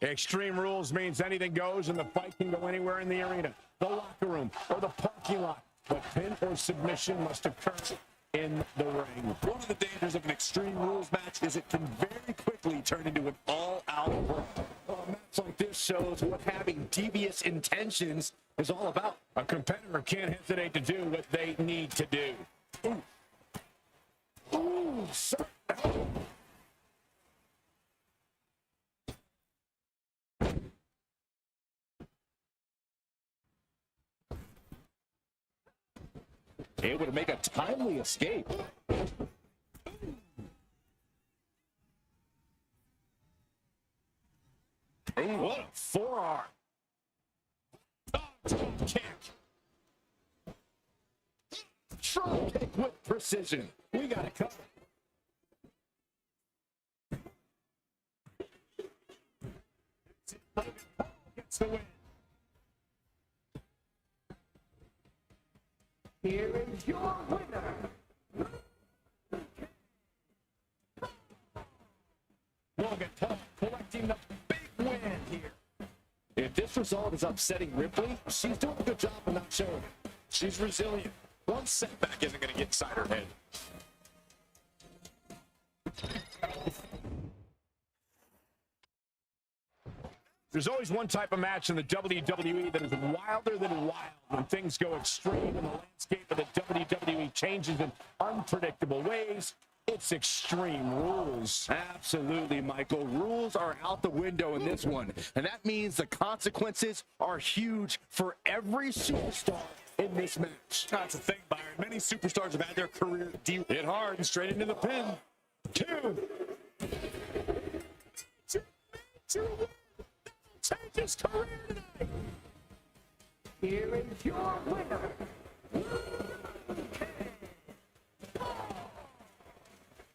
Extreme Rules means anything goes and the fight can go anywhere in the arena, the locker room, or the parking lot. But pin or submission must occur in the ring. One of the dangers of an Extreme Rules match is it can very quickly turn into an all-out brawl. A match like this shows what having devious intentions is all about. A competitor can't hesitate to do what they need to do. Ooh. Ooh, sir. Able to make a timely escape. Ooh, what a forearm. Drop kick. Drop kick with precision. We got it covered. Gets the win. Here is your winner. Logan Paul collecting the big win here. If this result is upsetting Ripley, she's doing a good job of not showing it. She's resilient. One setback isn't going to get inside her head. There's always one type of match in the WWE that is wilder than wild when things go extreme and the landscape of the WWE changes in unpredictable ways. It's Extreme Rules. Absolutely, Michael. Rules are out the window in this one, and that means the consequences are huge for every superstar in this match. That's the thing, Byron. Many superstars have had their career hit hard and straight into the pin. Two. Change his career tonight. Here is your winner.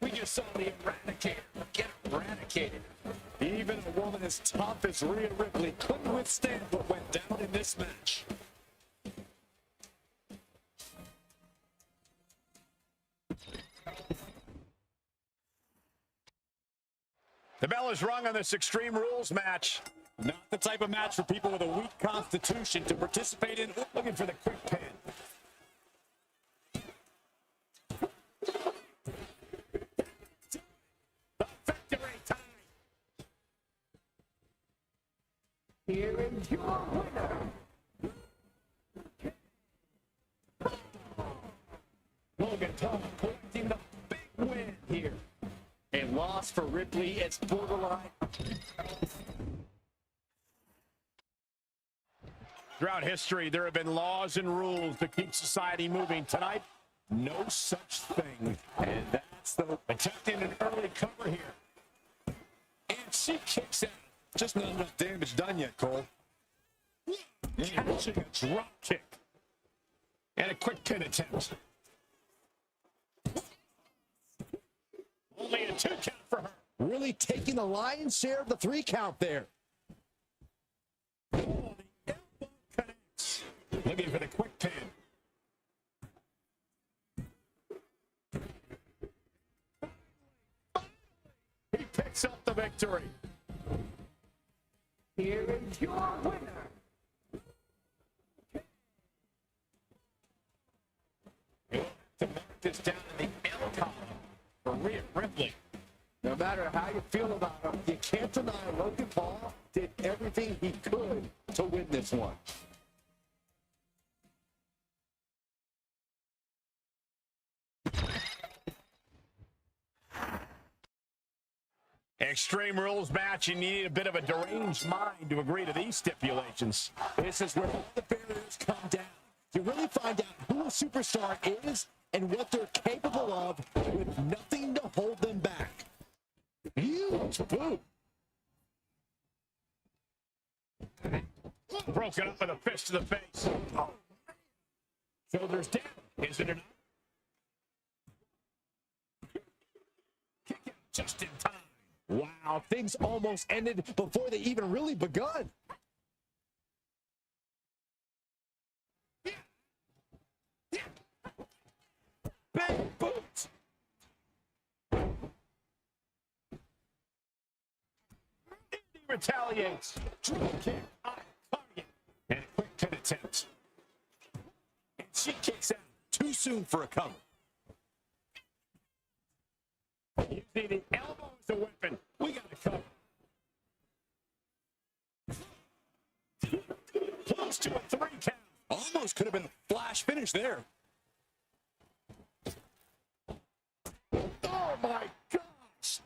We just saw the Eradicator get eradicated. Even a woman as tough as Rhea Ripley couldn't withstand what went down in this match. The bell is rung on this Extreme Rules match. Not the type of match for people with a weak constitution to participate in. Looking for the quick pin. The victory time. Here is your winner. Logan Paul collecting the big win here. A loss for Ripley. It's borderline. Throughout history, there have been laws and rules to keep society moving. Tonight, no such thing. And that's the attempting an early cover here. And she kicks out. Just not enough damage done yet, Cole. Catching a drop kick. And a quick pin attempt. Only a 2 count for her. Really taking the lion's share of the 3 count there. Oh, the elbow connects. Looking for the quick pin. He picks up the victory. Here is your winner. We'll have to mark this down in the L column for Rhea Ripley. No matter how you feel about him, you can't deny Logan Paul did everything he could to win this one. Extreme Rules match, you need a bit of a deranged mind to agree to these stipulations. This is where all the barriers come down. You really find out who a superstar is and what they're capable of with nothing to hold them back. Huge boot. Broken up with a fist to the face. Oh. Shoulders down, is it enough? Kick it just in time. Wow, things almost ended before they even really begun. Big boot. retaliates. Drop kick on target. And a quick pin attempt. And she kicks out. Too soon for a cover. Using the elbow as a weapon. We got to cover. Close to a 3 count. Almost could have been a flash finish there. Oh my gosh.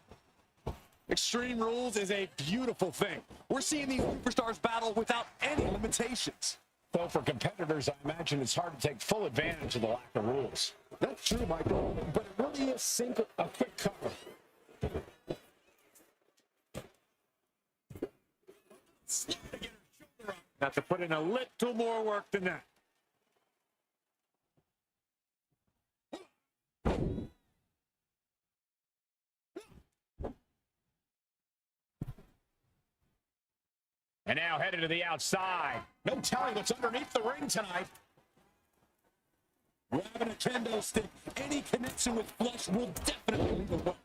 Extreme Rules is a beautiful thing. We're seeing these superstars battle without any limitations. Though for competitors, I imagine it's hard to take full advantage of the lack of rules. That's true, Michael, but it really is simple. A quick cover. Slide to get her shoulder up. Have to put in a little more work than that. And now headed to the outside. No telling what's underneath the ring tonight. Grabbing a kendo stick, any connection with flesh will definitely leave a welt.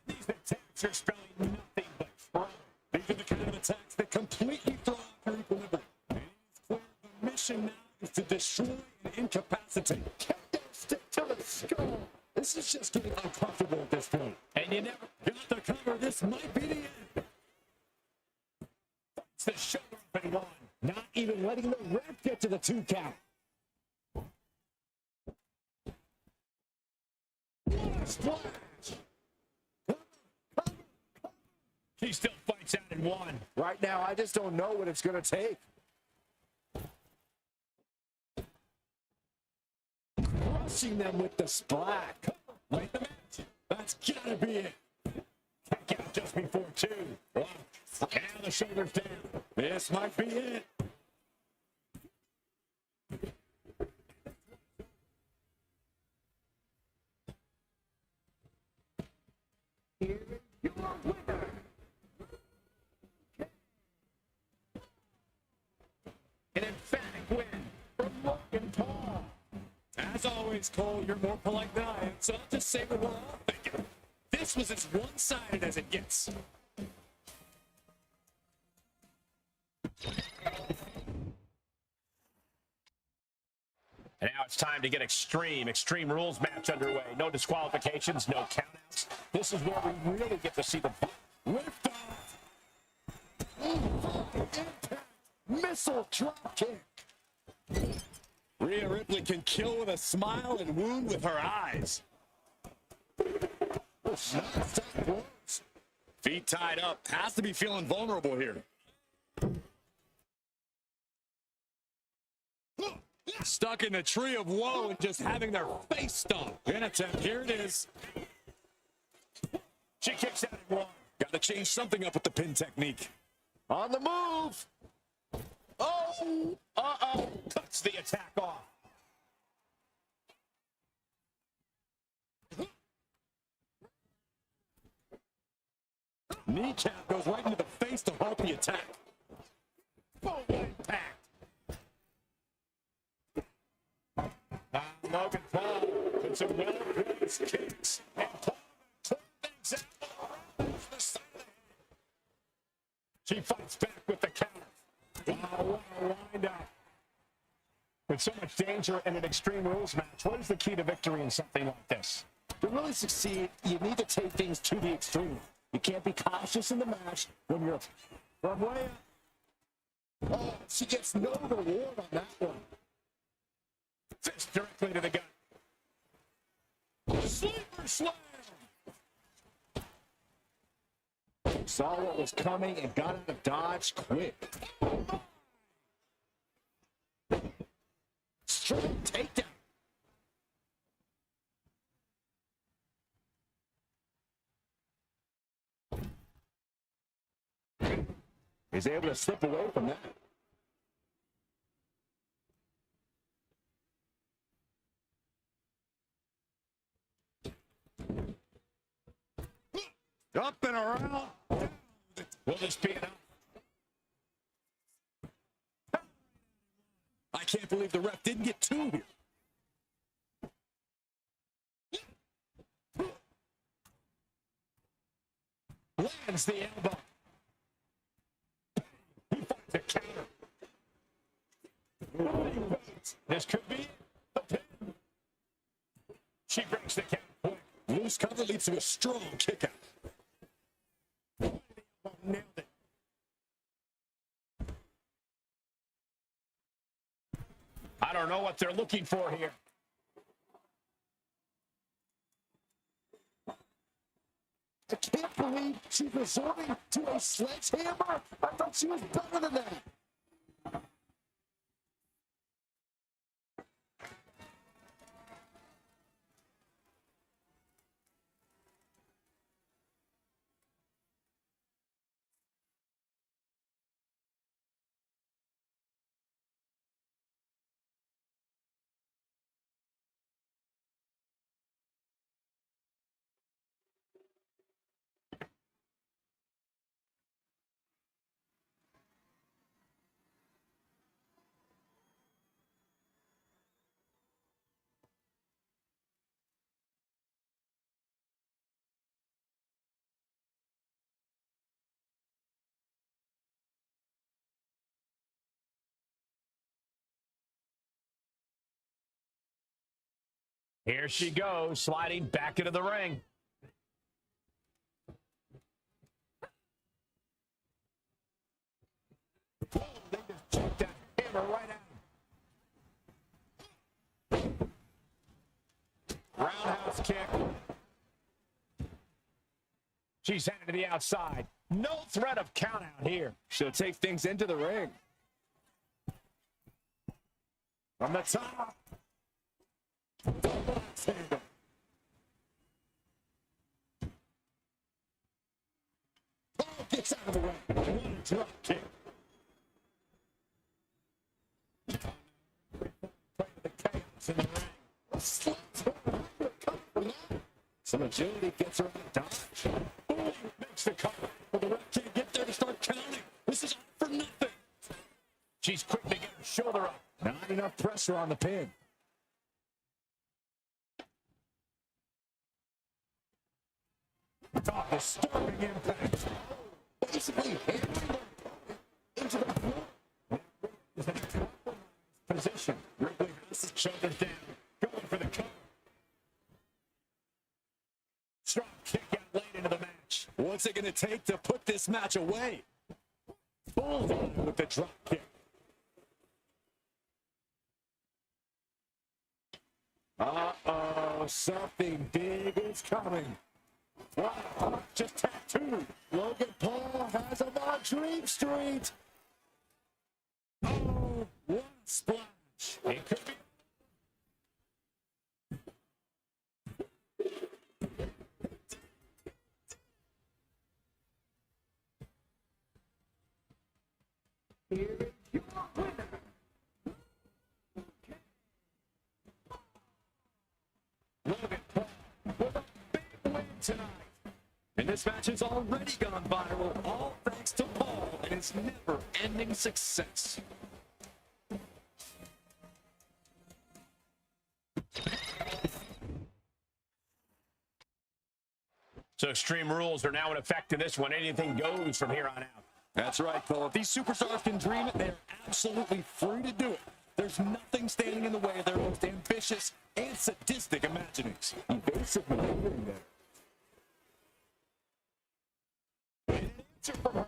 These attacks are spelling nothing but trouble. These are the kind of attacks that completely throw off your equilibrium. And it's clear the mission now is to destroy and incapacitate. Kendo stick to the skull. This is just getting uncomfortable at this point. And you never Got the cover, this might be the end. puts the shoulder up and one. Not even letting the ref get to the 2 count. What a splash. He still fights out in 1. Right now, I just don't know what it's going to take. Crushing them with the splat. Wait a minute. That's gotta be it. Kick out just before 2. And now the shoulders down. This might be it. Here is your winner. An emphatic win from Logan Paul. As always, Cole, you're more polite than I am, so I'll just say what we're all thinking. This was as one-sided as it gets. And now it's time to get Extreme Rules match underway. No disqualifications, no countouts. This is where we really get to see the lift off. Impact. Missile drop kick. Rhea Ripley can kill with a smile and wound with her eyes. Feet tied up. Has to be feeling vulnerable here. Stuck in the tree of woe and just having their face stomped. Pin attempt. Here it is. She kicks out in 1. Got to change something up with the pin technique. On the move. Oh, uh-oh. Cuts the attack off. Kneecap goes right into the face to halt the attack. Full impact. Logan Paul with some well-placed kicks. And Paul things out. She fights back with the counter. Wow, what a wind-up. With so much danger in an Extreme Rules match, what is the key to victory in something like this? To really succeed, you need to take things to the extreme. You can't be cautious in the match when you're from way up. Oh, she gets no reward on that one. Fist directly to the gut. Sleeper slam! Saw what was coming and got out of dodge quick. Straight takedown. He's able to slip away from that. Up and around. Will this be enough? I can't believe the ref didn't get 2 here. Lands the elbow. He finds a counter. This could be the pin. She breaks the count quick. Loose cover leads to a strong kick out. Nailed it. I don't know what they're looking for here. I can't believe she's resorting to a sledgehammer. I thought she was better than that. Here she goes, sliding back into the ring. Oh, they just checked that hammer right at him. Roundhouse kick. She's headed to the outside. No threat of count out here. She'll take things into the ring. From the top. Oh, gets out of the way. What a drop kick. The chaos in the ring. Some agility gets her on the dodge. Boom, makes the cover. But the ref can't get there to start counting. This is all for nothing. She's quick to get her shoulder up. Not enough pressure on the pin. Oh, disturbing impact. Basically hammering into the floor. Position. Ripley has his shoulders down. Going for the cover. Strong kick out late into the match. What's it going to take to put this match away? Bullseye with the drop kick. Uh-oh, something big is coming. Wow, just tattooed. Logan Paul has him on Dream Street. Oh, what a splash. It could be. Here is your winner. Logan Paul with a big win tonight. And this match has already gone viral, all thanks to Paul and his never-ending success. So Extreme Rules are now in effect in this one. Anything goes from here on out. That's right, Cole. If these superstars can dream it, they're absolutely free to do it. There's nothing standing in the way of their most ambitious and sadistic imaginings. Evasive maneuvering there. An answer from her.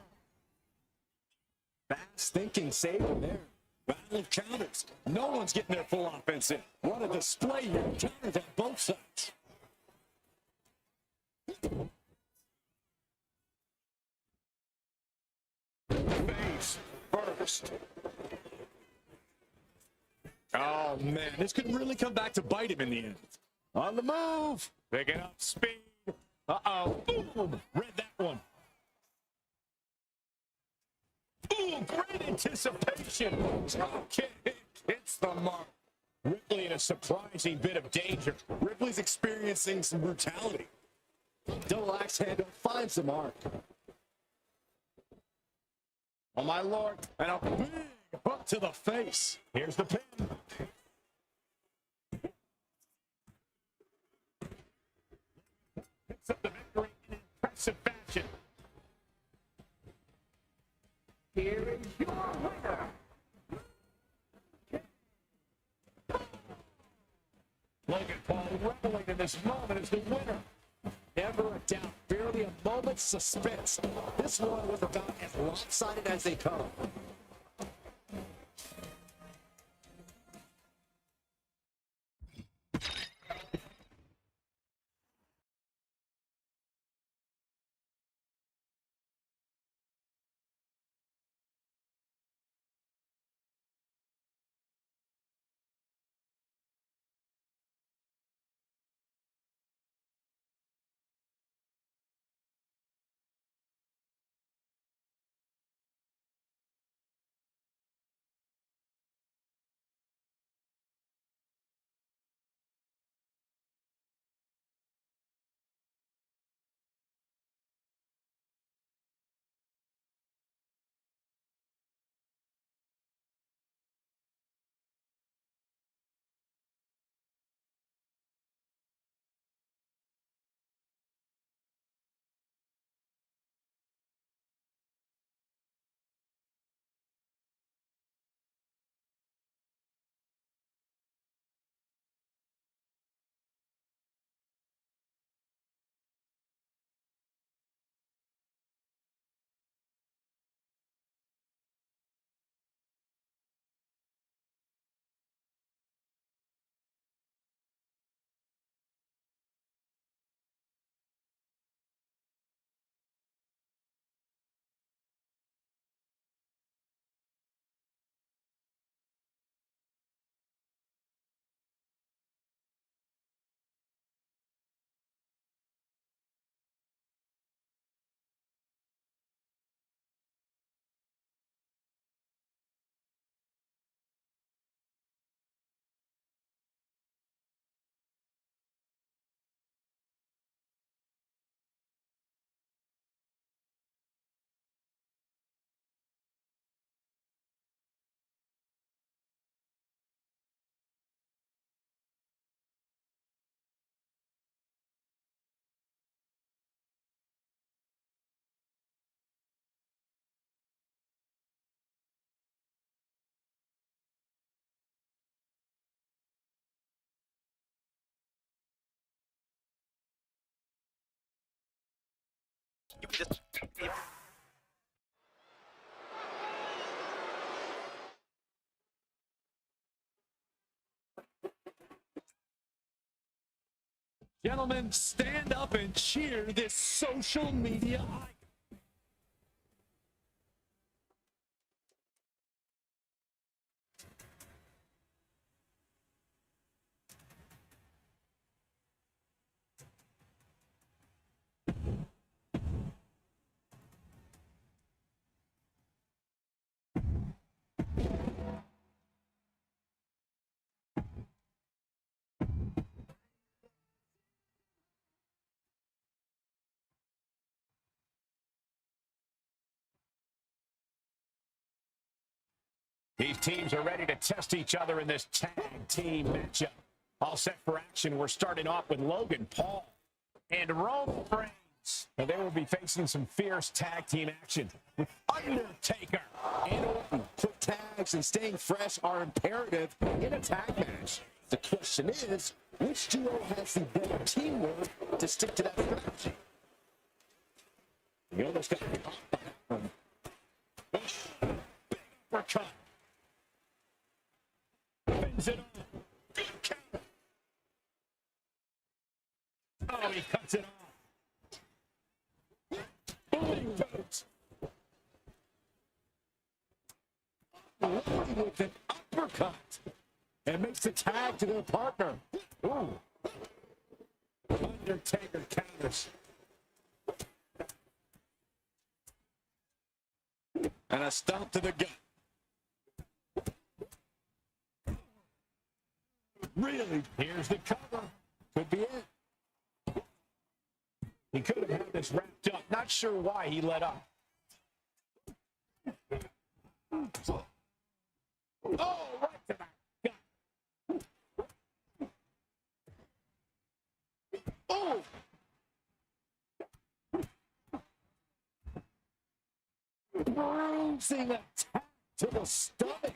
Fast thinking saving there. Battle of counters. No one's getting their full offense in. What a display here. Counters on both sides. Face first. Oh, man. This could really come back to bite him in the end. On the move. Picking up speed. Uh-oh. Boom. Read that one. Ooh, great anticipation. Drop kick hits the mark. Ripley in a surprising bit of danger. Ripley's experiencing some brutality. Double axe handle finds the mark. Oh, my Lord. And a big hook to the face. Here's the pin. Picks up the victory in impressive fashion. Logan Paul reveling in this moment as the winner. Never a doubt, barely a moment's suspense. This one was about as lopsided as they come. Gentlemen, stand up and cheer this social media icon. These teams are ready to test each other in this tag team matchup. All set for action. We're starting off with Logan Paul and Roman Reigns. And they will be facing some fierce tag team action with Undertaker and Orton. Quick tags and staying fresh are imperative in a tag match. The question is, which duo has the better teamwork to stick to that strategy? You almost got caught by that one. Big uppercut. Spins it on. Big counter. Oh, he cuts it off. Boom, goes. Loading with an uppercut. And makes the tag to their partner. Ooh. Undertaker counters. And a stomp to the gut. Really? Here's the cover. Could be it. He could have had this wrapped up. Not sure why he let up. Oh, right to the gut. Oh! Bruising attack to the stomach.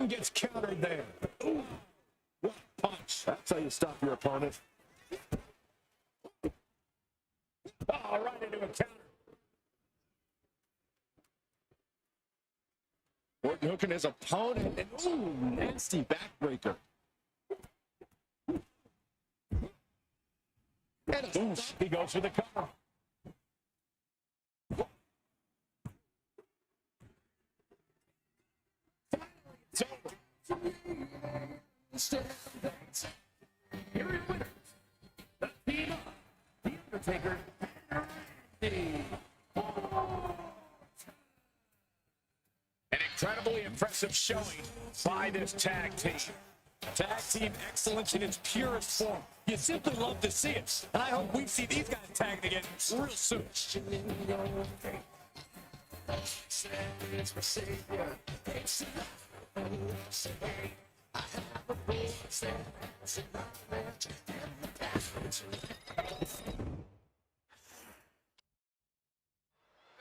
Gets countered there. Ooh. What punch. That's how you stop your opponent. Oh, right into a counter. Orton hooking his opponent, and ooh, nasty backbreaker. And He goes for the cover. It's over. Here are your winners. The team of The Undertaker. An incredibly impressive showing by this tag team. Tag team excellence in its purest form. You simply love to see it. And I hope we see these guys tagging again real soon.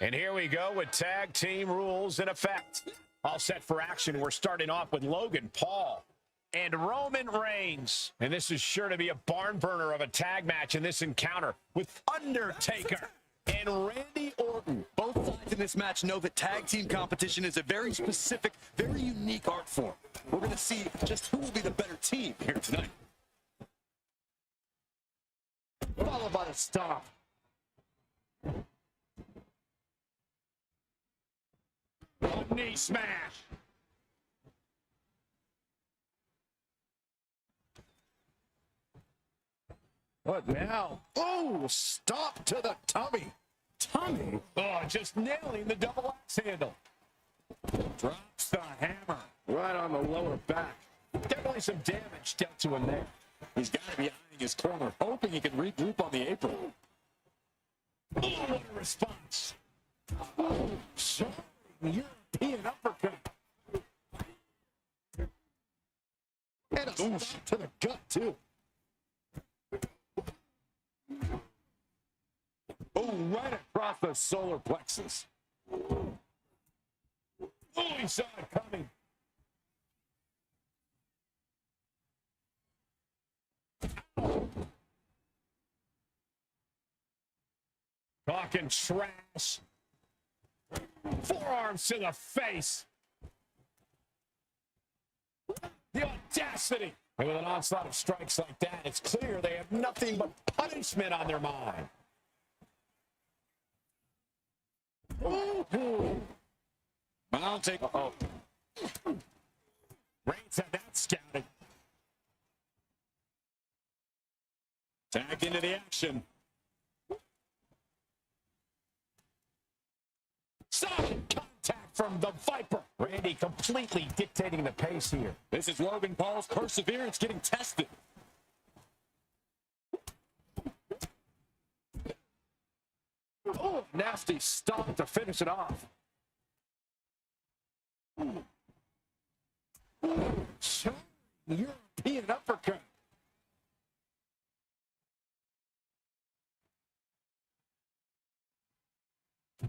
And here we go with tag team rules in effect. All set for action. We're starting off with Logan Paul and Roman Reigns. And this is sure to be a barn burner of a tag match in this encounter with Undertaker and Randy Orton. Both sides in this match know that tag team competition is a very specific, very unique art form. We're going to see just who will be the better team here tonight. followed by the stomp. A knee smash. What now? Oh, stop to the tummy. Tummy. Oh, just nailing the double axe handle. Drops the hammer Right on the lower back. Definitely some damage dealt to him there. He's got to be eyeing his corner, hoping he can regroup on the apron. Oh, what a response. Oh, showing European uppercut. And a stomp to the gut, too. Oh, right across the solar plexus. Oh, he saw it coming. Talking trash. Forearms to the face. The audacity. And with an onslaught of strikes like that, it's clear they have nothing but punishment on their mind. Ooh. Mounting. Uh-oh. Reigns had that scouted. Tagged into the action. Solid contact from the Viper. Randy completely dictating the pace here. This is Logan Paul's perseverance getting tested. Oh, nasty stomp to finish it off. Showing European uppercut.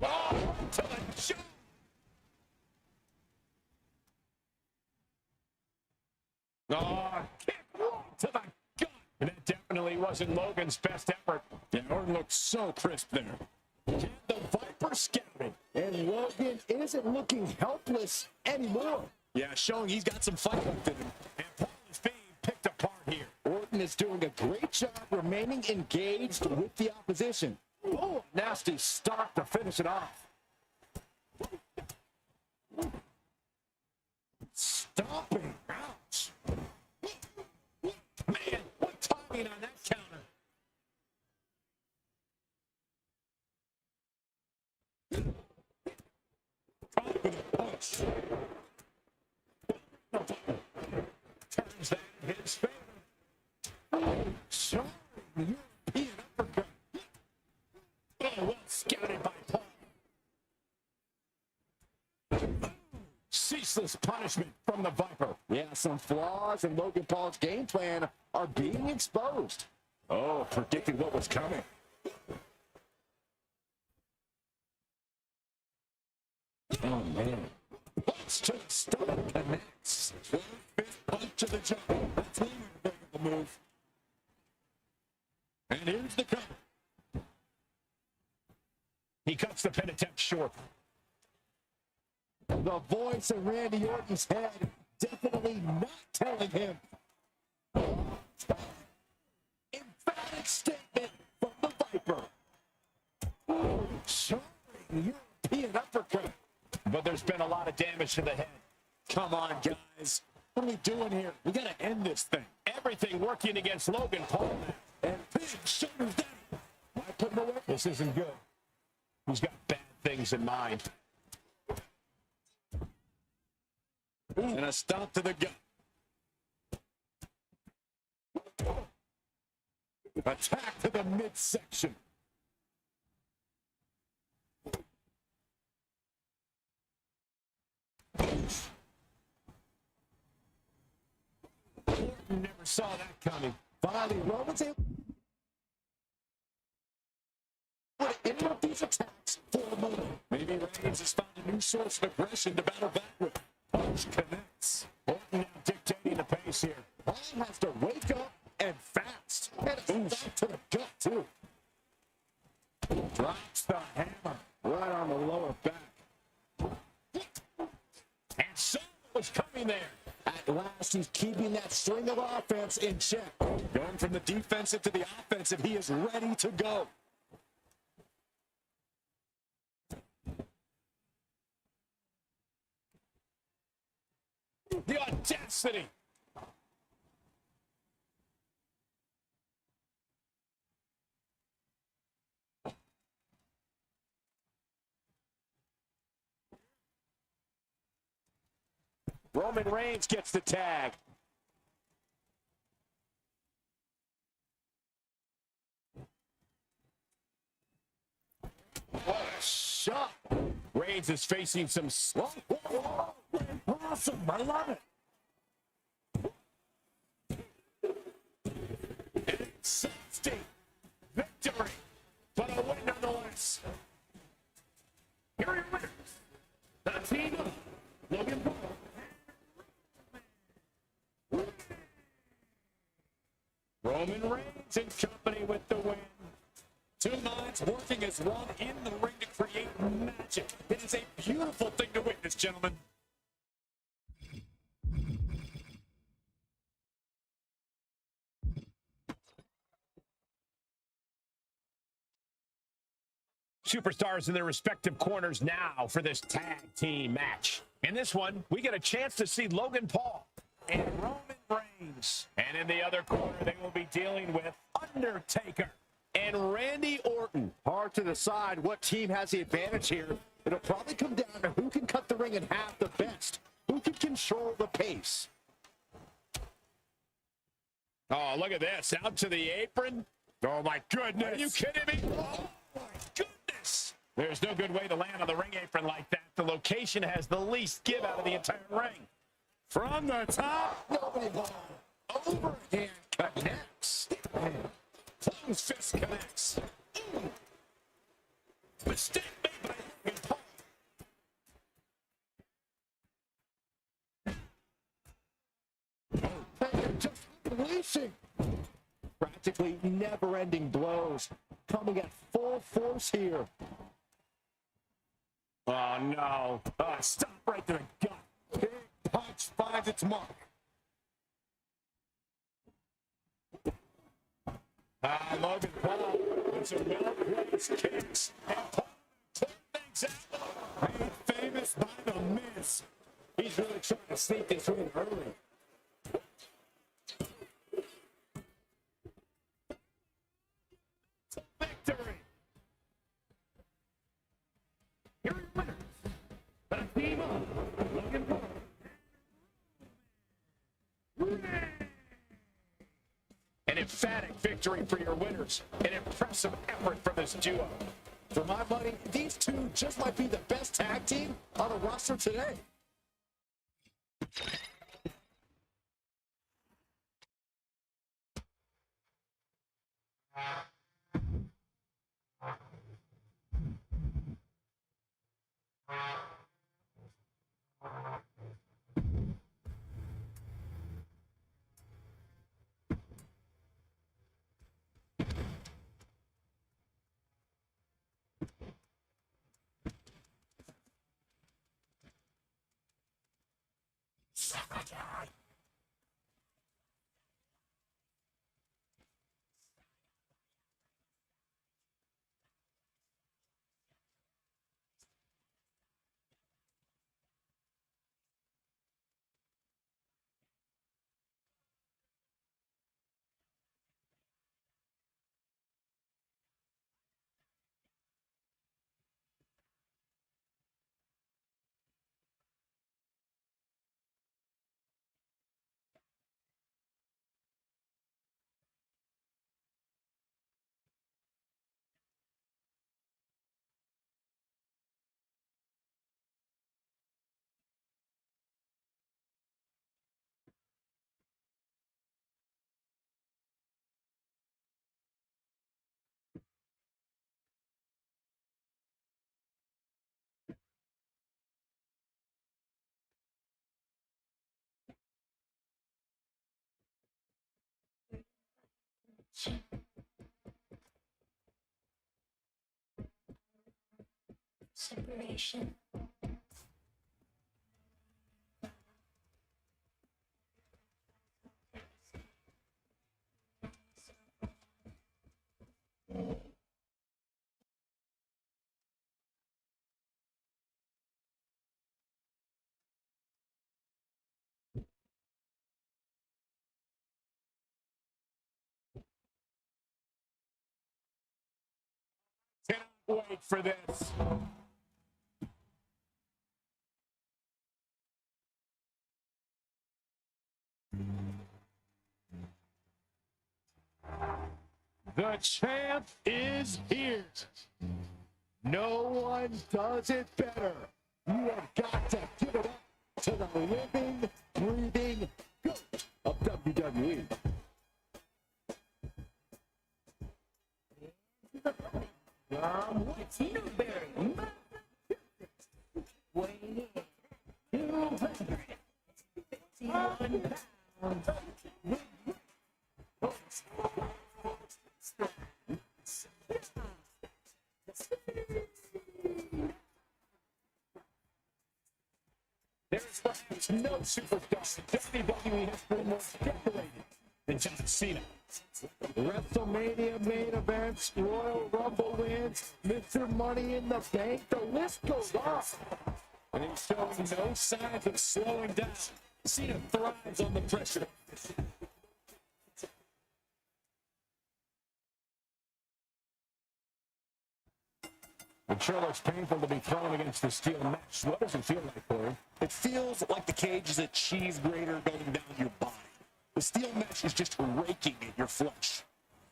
Oh, to the jaw. Oh, kick right to the gut. And that definitely wasn't Logan's best effort. Yeah, Orton looks so crisp there. And the Viper scouting. And Logan isn't looking helpless anymore. Yeah, showing he's got some fight left in him. And Paul is being picked apart here. Orton is doing a great job remaining engaged with the opposition. Oh, nasty stomp to finish it off. Stomping. Ouch. Man, what timing on that counter. Caught with a punch. Turns that in his favor. Showing European uppercut. Oh, well scouted by Paul. Ceaseless punishment from the Viper. Yeah, some flaws in Logan Paul's game plan are being exposed. Oh, predicted what was coming. Oh, man. Punch to the stomach connects. Fist punch to the jaw. That's him. move. And here's the cover. He cuts the pin attempt short. The voice in Randy Orton's head definitely not telling him. Emphatic statement from the Viper. Charming European uppercut. But there's been a lot of damage to the head. Come on, guys. What are we doing here? We got to end this thing. Everything working against Logan Paul now. And big shoulders down. Why put him away? This isn't good. He's got bad things in mind. And a stomp to the gut. Attack to the midsection. Never saw that coming. Finally, Roman's able to interrupt these attacks for a moment. Maybe Reigns has found a new source of aggression to battle back with. Punch connects. Orton now dictating the pace here. Paul has to wake up and fast. And a stop to the gut, too. Drops the hammer right on the lower back. And someone was coming there. At last, he's keeping that string of offense in check. Going from the defensive to the offensive, he is ready to go. The audacity. Roman Reigns gets the tag. What a shot. Reigns is facing some Awesome. I love it. safety victory, but a win nonetheless. Here are your winners. The team of Logan Paul. Roman Reigns in company with the win. Two minds working as one in the ring to create magic. It is a beautiful thing to witness, gentlemen. Superstars in their respective corners now for this tag team match. In this one, we get a chance to see Logan Paul and Roman Reigns. And in the other corner, they will be dealing with Undertaker and Randy Orton. Hard to decide what team has the advantage here. It'll probably come down to who can cut the ring in half the best, who can control the pace. Oh, look at this. Out to the apron. Oh, my goodness. Are you kidding me? Oh, my goodness. There's no good way to land on the ring apron like that. The location has the least give out of the entire ring. From the top. Nobody ball. Overhand connects. Close fist connects. Mistake made by Logan Paul. Just unleashing. Practically never-ending blows coming at full force here. Oh, no. Oh, stop right to the gut. Big punch finds its mark. Logan Paul with some well-placed kicks. And Paul took things out. Made famous by the Miz. He's really trying to sneak this win early. Victory. Here are your winners. The team of Logan Paul. An emphatic victory for your winners. An impressive effort from this duo. For my money, these two just might be the best tag team on the roster today. Separation. Cannot wait for this. The champ is here. No one does it better. You have got to give it up to the living, breathing GOAT of WWE. What's Newberry? Weighing in 251 pounds. There's perhaps no superstar in WWE history more decorated than John Cena. WrestleMania main events, Royal Rumble wins, Mr. Money in the Bank, the list goes on. And he's showing no signs of slowing down. Cena thrives on the pressure. It sure looks painful to be thrown against the steel mesh. What does it feel like, Corey? It feels like the cage is a cheese grater going down your body. The steel mesh is just raking at your flesh.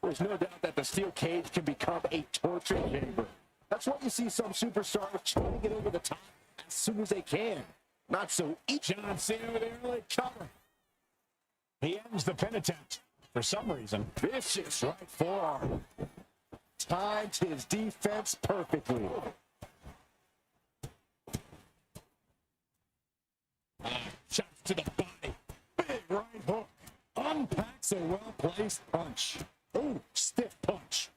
There's no doubt that the steel cage can become a torture chamber. That's why you see some superstars trying to get over the top as soon as they can. Not so easy. John Cena with the early cover. He ends the pin attempt for some reason. Vicious right forearm. Timed his defense perfectly. Shots to the body. Big right hook. Unpacks a well-placed punch. Oh, stiff punch.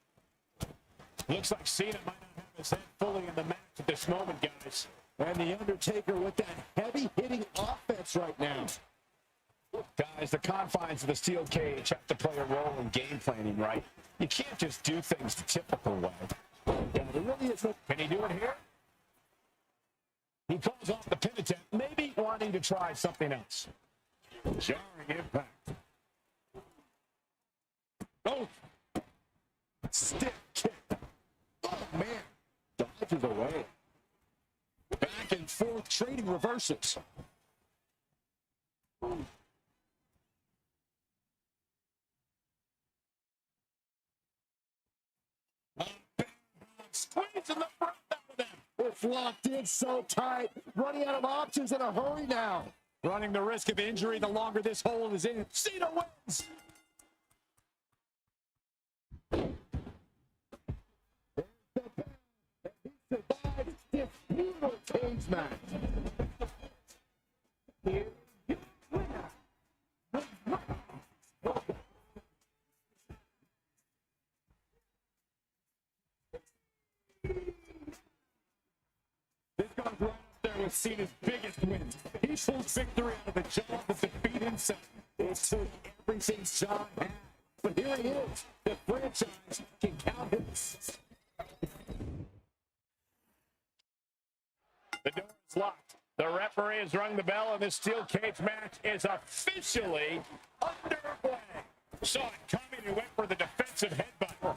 Looks like Cena might not have his head fully in the match at this moment, guys. And The Undertaker with that heavy-hitting offense right now. Guys, the confines of the steel cage have to play a role in game planning, right? You can't just do things the typical way. Yeah, there really is no... Can he do it here? He calls off the pin attempt, maybe wanting to try something else. Jarring impact. Oh! Stiff kick. Oh, man. Dodges away. Back and forth trading reversals. Squeezing the front out of them. It's locked in so tight. Running out of options in a hurry now. Running the risk of injury the longer this hold is in. Cena wins. He survives this brutal cage match. Here, your winner. This goes right up there with Cena's biggest wins. He pulls victory out of the jaws of defeat himself. It took everything John had. But here he is. The franchise can count him. The door is locked. The referee has rung the bell, and this steel cage match is officially underway. Saw it coming and went for the defensive headbutt. Oh,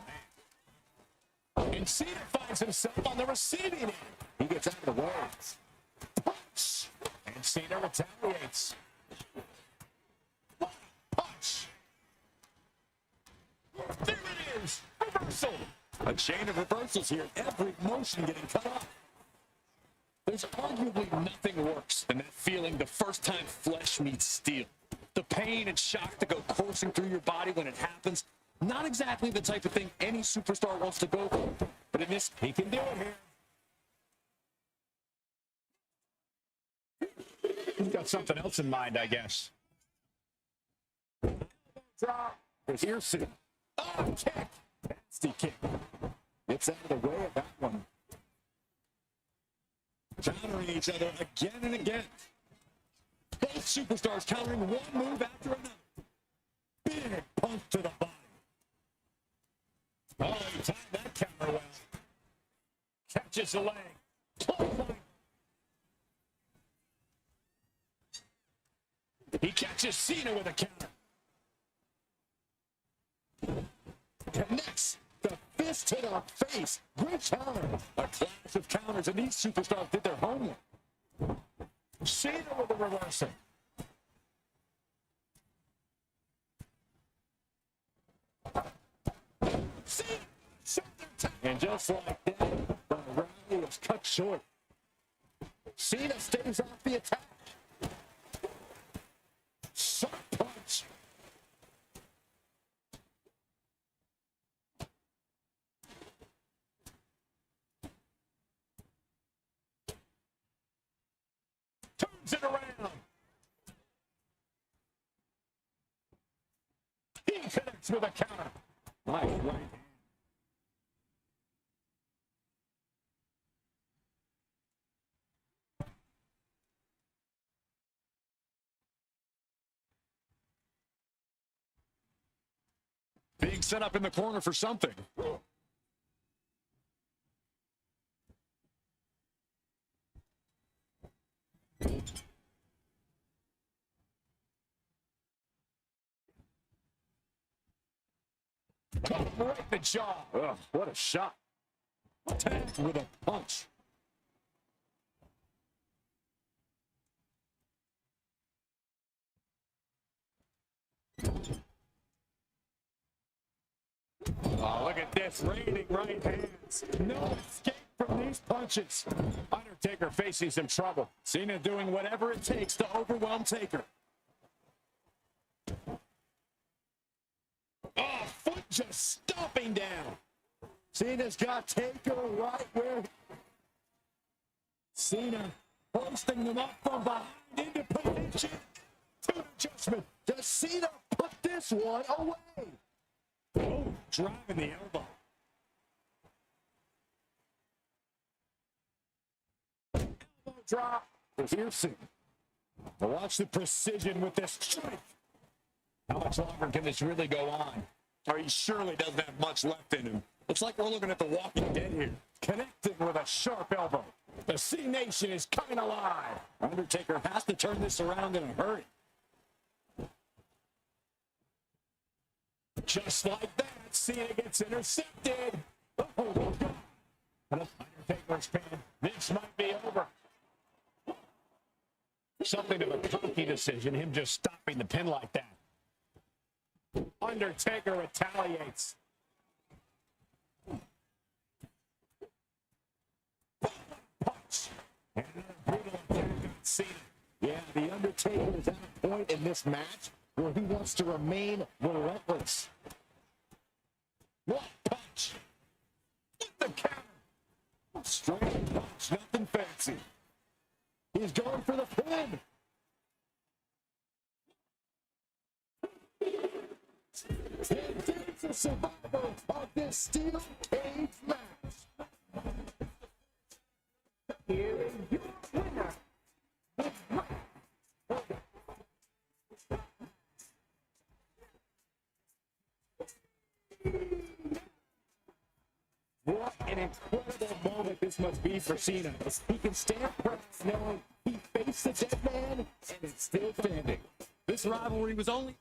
man. And Cena finds himself on the receiving end. He gets out of the way. Punch. And Cena retaliates. Punch. There it is. Reversal. A chain of reversals here. Every motion getting cut off. There's arguably nothing worse than that feeling the first time flesh meets steel. The pain and shock that go coursing through your body when it happens. Not exactly the type of thing any superstar wants to go through. But in this, he can do it here. He's got something else in mind, I guess. Drop. Here's Cena. Oh, kick. Nasty kick. Gets out of the way of that one. Countering each other again and again. Both superstars countering one move after another. Big punch to the body. Oh, he timed that counter well. Catches the leg. Clothesline. He catches Cena with a counter. Connects the fist to the face. Great counter. A clash of counters, and these superstars did their homework. Cena with a reversal. And just like that, the rally was cut short. Cena stays off the attack. Sharp punch. Turns it around. He connects with a counter. Nice right hand. Being set up in the corner for something. Caught him right in the jaw. Ugh, what a shot. Tagged with a punch. Oh, look at this. Raining right hands. No escape from these punches. Undertaker facing some trouble. Cena doing whatever it takes to overwhelm Taker. Oh, foot just stomping down. Cena's got Taker right where. Cena posting them up from behind into position. To adjustment. Does Cena put this one away? Oh, driving the elbow. Elbow drop. Piercing. Now watch the precision with this strike. How much longer can this really go on? Or he surely doesn't have much left in him. Looks like we're looking at The Walking Dead here. Connecting with a sharp elbow. The C Nation is coming alive. Undertaker has to turn this around in a hurry. Just like that, Cena gets intercepted. Oh, God. Undertaker's pin. This might be over. Something of a cocky decision, him just stopping the pin like that. Undertaker retaliates. Punch. And another brutal attack on Cena. Yeah, the Undertaker is at a point in this match where he wants to remain relentless. What punch? With the counter. Straight punch, nothing fancy. He's going for the pin. It's a survivor of this steel cage match. Here is your winner. What an incredible moment this must be for Cena. He can stand proud knowing he faced a dead man and it's still standing. This rivalry was only...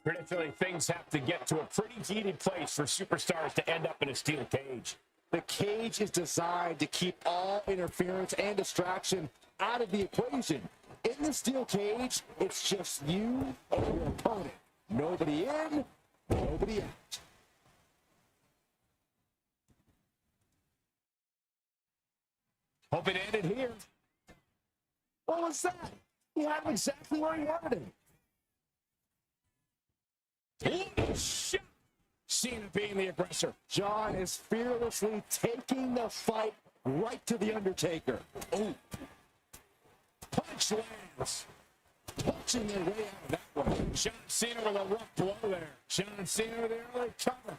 Predictably, things have to get to a pretty heated place for superstars to end up in a steel cage. The cage is designed to keep all interference and distraction out of the equation. In the steel cage, it's just you and your opponent. Nobody in, nobody out. Hope it ended here. What was that? He had him exactly where he wanted him. Shot. Cena being the aggressor. John is fearlessly taking the fight right to the Undertaker. Oh. Punch lands. Punching their way out of that one. John Cena with a rough blow there. John Cena with the early cover.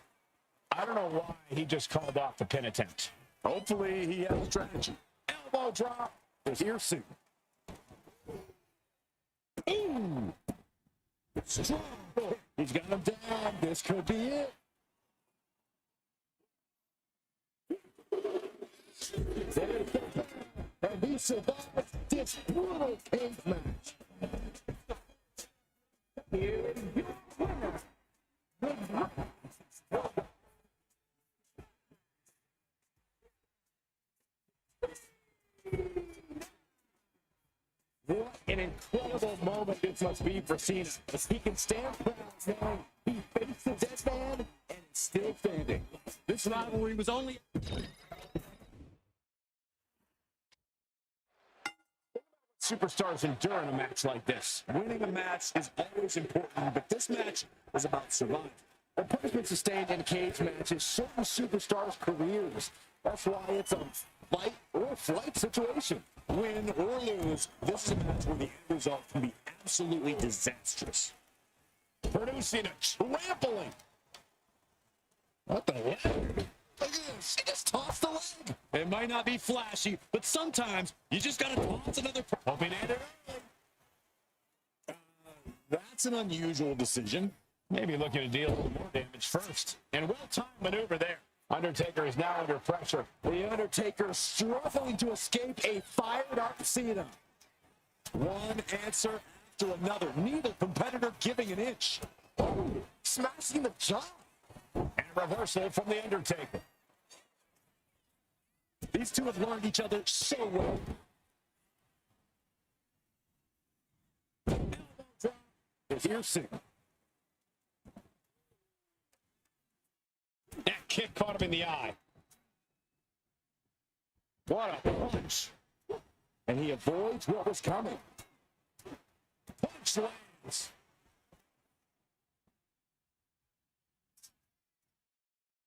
I don't know why he just called off the pin attempt. Hopefully he has a strategy. Elbow drop. Is here soon. Ooh. Strong. He's got him down. This could be it. And he survives this brutal cage match. Here's your winner, the What an incredible moment this must be for Cena, as he can stand proud knowing he faced the dead man and is still standing. This rivalry was only... Superstars endure in a match like this. Winning a match is always important, but this match is about survival. The punishment sustained in cage matches certain superstars' careers. That's why it's a fight or flight situation. Win or lose, this is a match where the end result can be absolutely disastrous. Producing a trampling. What the heck? Look at this. He just tossed the leg. It might not be flashy, but sometimes you just gotta toss another... Hoping to end it early. That's an unusual decision. Maybe looking to deal a little more damage first. And well-timed maneuver there. Undertaker is now under pressure. The Undertaker struggling to escape a fired-up Cena. One answer after another. Neither competitor giving an inch. Oh, smashing the jaw. And a reversal from the Undertaker. These two have learned each other so well. Is here soon. That kick caught him in the eye. What a punch. And he avoids what was coming. Punch lands.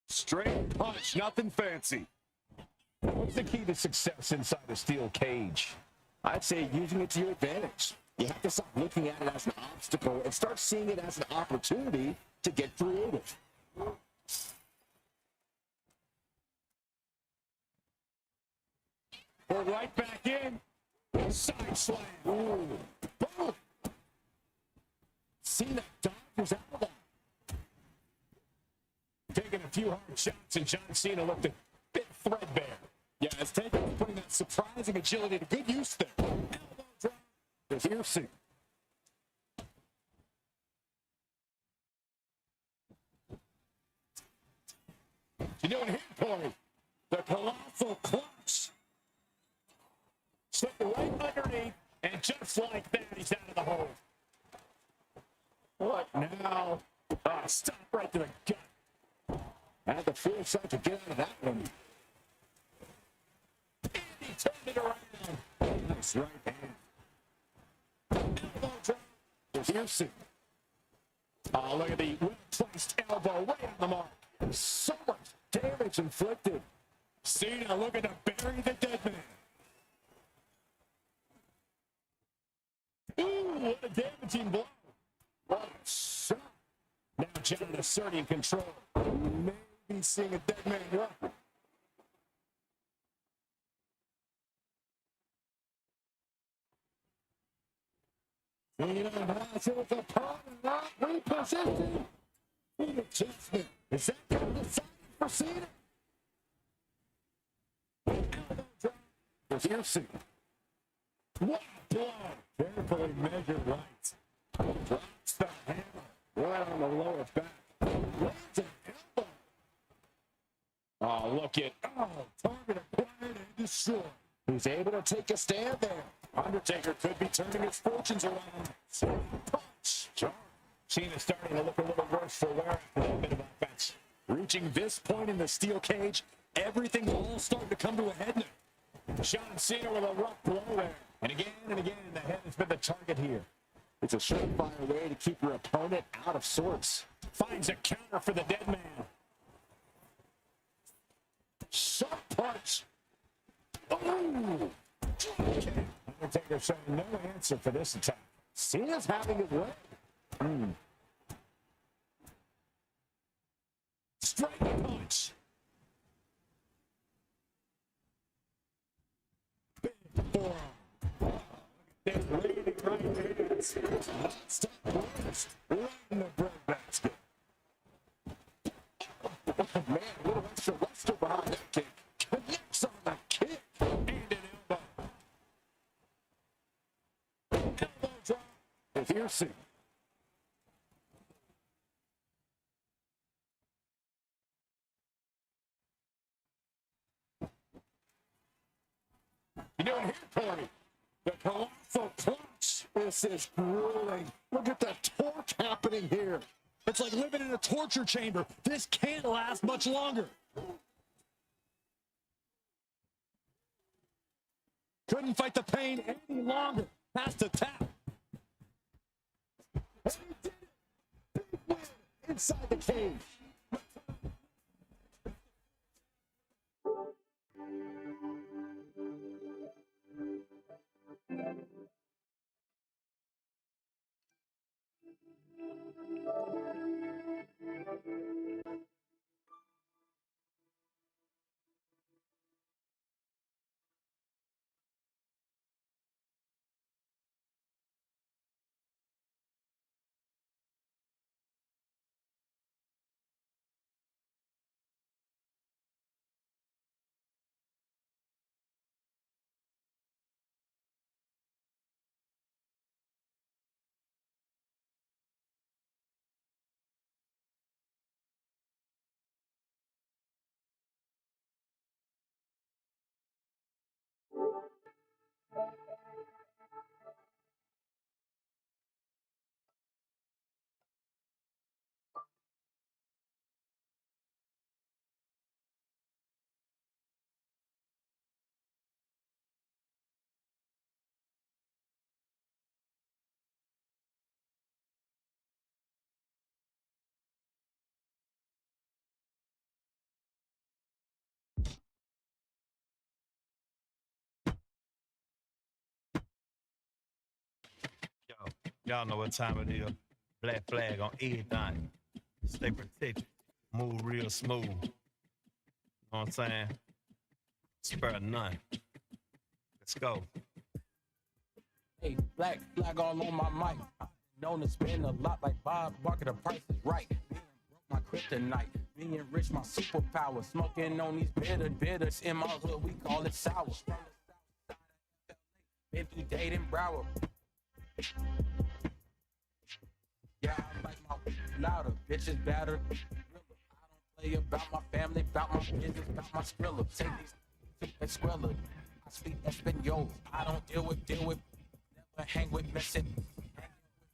Straight punch, nothing fancy. What's the key to success inside a steel cage? I'd say using it to your advantage. You have to stop looking at it as an obstacle and start seeing it as an opportunity to get creative. We're right back in. Side slam. Ooh. Boom. Cena dodges out of that. Taking a few hard shots, and John Cena looked a bit threadbare. Yeah, it's taken putting that surprising agility to good use there. Elbow drop. Is here soon. You doing here, Corey? The colossal clutch. Slipped right underneath, and just like that, he's out of the hole. What now? Stop right to the gut. Had the foresight to get out of that one. And he turned it around. Nice right hand. Elbow drop. Is here soon. Oh, look at the well-placed elbow right on the mark. So much damage inflicted. Cena looking to bury the dead man. Ooh, what a damaging blow. What a shot. Now John asserting control. Maybe seeing a dead man walk. Cena has his opponent not repositioned. An adjustment. Is that going to decide for Cena? Elbow drop. Is here soon. What a blow. Carefully measured right. Drops the hammer right on the lower back. Lands an elbow. Oh, look at. Target acquired and destroyed. He's able to take a stand there. Undertaker could be turning his fortunes around. Punch. John Cena starting to look a little worse for wear after that bit of offense. Reaching this point in the steel cage, everything's all starting to come to a head now. John Cena with a rough blow there. And again, the head has been the target here. It's a surefire way to keep your opponent out of sorts. Finds a counter for the dead man. Sharp punch. Ooh! Undertaker saying no answer for this attack. Cena's having his way. Striking punch. Big forearm. They're waiting right there. Stop burst. Right in the breadbasket. Oh, man, a little extra luster behind that kick. Connects on the kick. And an elbow. Elbow drop. If you're seeing. You doing here, Corey? The colossal clutch. This is grueling. Look at the torque happening here. It's like living in a torture chamber. This can't last much longer. Couldn't fight the pain any longer. Has to tap. And he did it. Big win inside the cage. Y'all know what time it is. Black flag on everything. Stay protected. Move real smooth. You know what I'm saying? Spare none. Let's go. Hey, black flag all on my mic. I'm known to spend a lot like Bob Barker. The price is right. Being broke, my kryptonite. Being rich, my superpower. Smoking on these bitters. In my hood, we call it sour. From the south side of LA. Been through Dayton, Broward. Yeah, I like my weed louder. Bitches better. I don't play about my family, about my business, about my skrilla. Take these to Esquella. I speak Espanol. I don't deal with, never hang with Messi.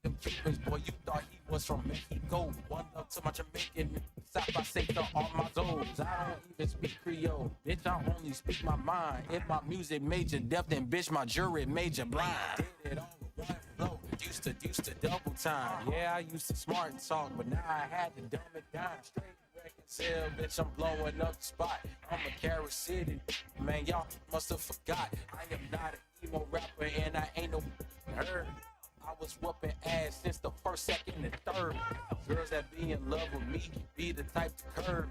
Them Cubans, boy, you thought he was from Mexico. One love to my Jamaican, South I say to all my zones. I don't even speak Creole, bitch, I only speak my mind. If my music major deaf, then bitch, my jury major blind. Did it all with one flow, used to double time. Yeah, I used to smart talk, but now I had to dumb it down. Straight reconcile, bitch, I'm blowing up the spot. I'm a Carrot City, man, y'all must have forgot. I am not an emo rapper, and I ain't no nerd. I was whooping ass since the first, second, and third. Girls that be in love with me be the type to curve.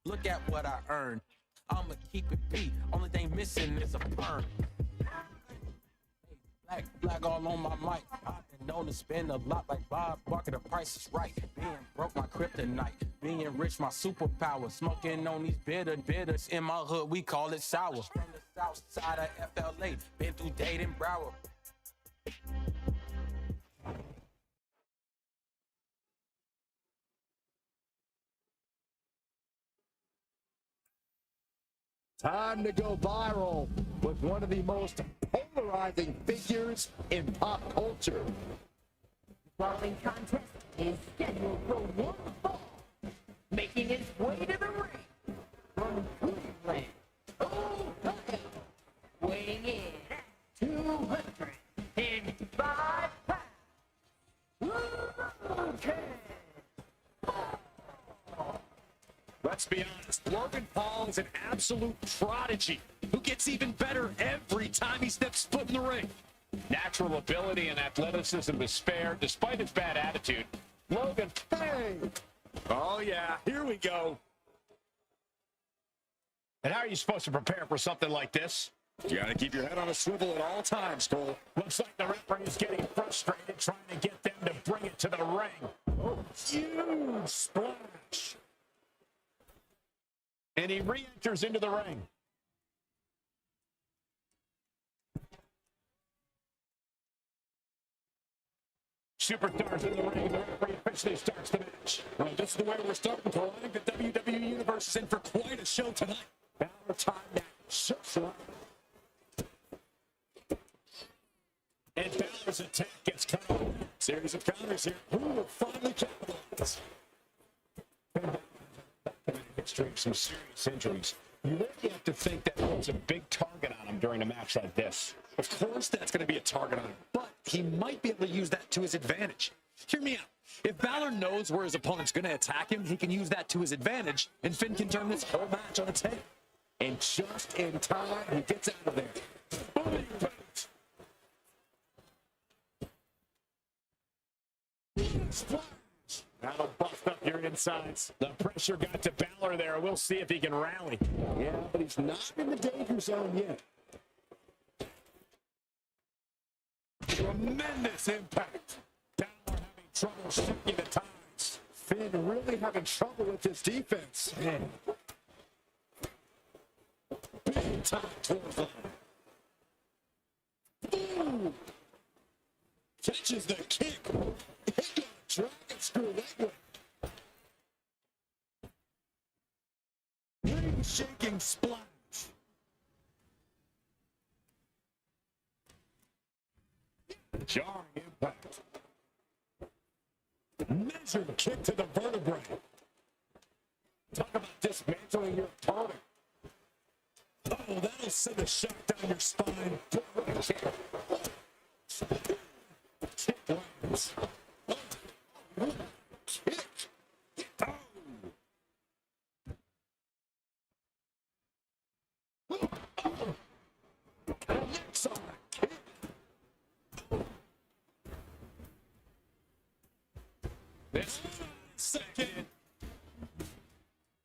Look at what I earned. I'ma keep it beat. Only thing missing is a perm. Black flag all on my mic. I've been known to spend a lot like Bob Barker. The price is right. Being broke, my kryptonite. Being rich, my superpower. Smoking on these bitters. In my hood, we call it sour. From the south side of FLA. Been through Dayton, Broward. Time to go viral with one of the most polarizing figures in pop culture. Brawling contest is scheduled for one fall, making its way to the ring from Cleveland, Ohio, weighing in at 205 pounds. Okay. Let's be honest, Logan Paul is an absolute prodigy who gets even better every time he steps foot in the ring. Natural ability and athleticism to spare, despite his bad attitude. Logan, hey! Oh, yeah, here we go. And how are you supposed to prepare for something like this? You got to keep your head on a swivel at all times, Cole. Looks like the referee is getting frustrated trying to get them to bring it to the ring. Oh, huge splash. And he re-enters into the ring. Superstars in the ring. The referee officially starts the match. Well, this is the way we're starting, Cole. I think the WWE Universe is in for quite a show tonight. Balor time now. Shuts right. And Balor's attack gets cut off. Series of counters here. Who will finally capitalize? Some serious injuries. You really have to think that there's a big target on him during a match like this. Of course that's going to be a target on him, but he might be able to use that to his advantage. Hear me out. If Balor knows where his opponent's going to attack him, he can use that to his advantage, and Finn can turn this whole match on its head. And just in time, he gets out of there. Boom. That'll bust up your insides. The pressure got to Balor there. We'll see if he can rally. Yeah, but he's not in the danger zone yet. Tremendous impact. Balor having trouble shifting the tides. Finn really having trouble with his defense. Man. Big time towards line. Boom! Catches the kick. Dragon screw that one. Ring shaking splash. Jarring impact. Measured kick to the vertebrae. Talk about dismantling your opponent. Oh, that'll send a shot down your spine. Kick lands. Kick. Oh. Connects on a kick. This Second.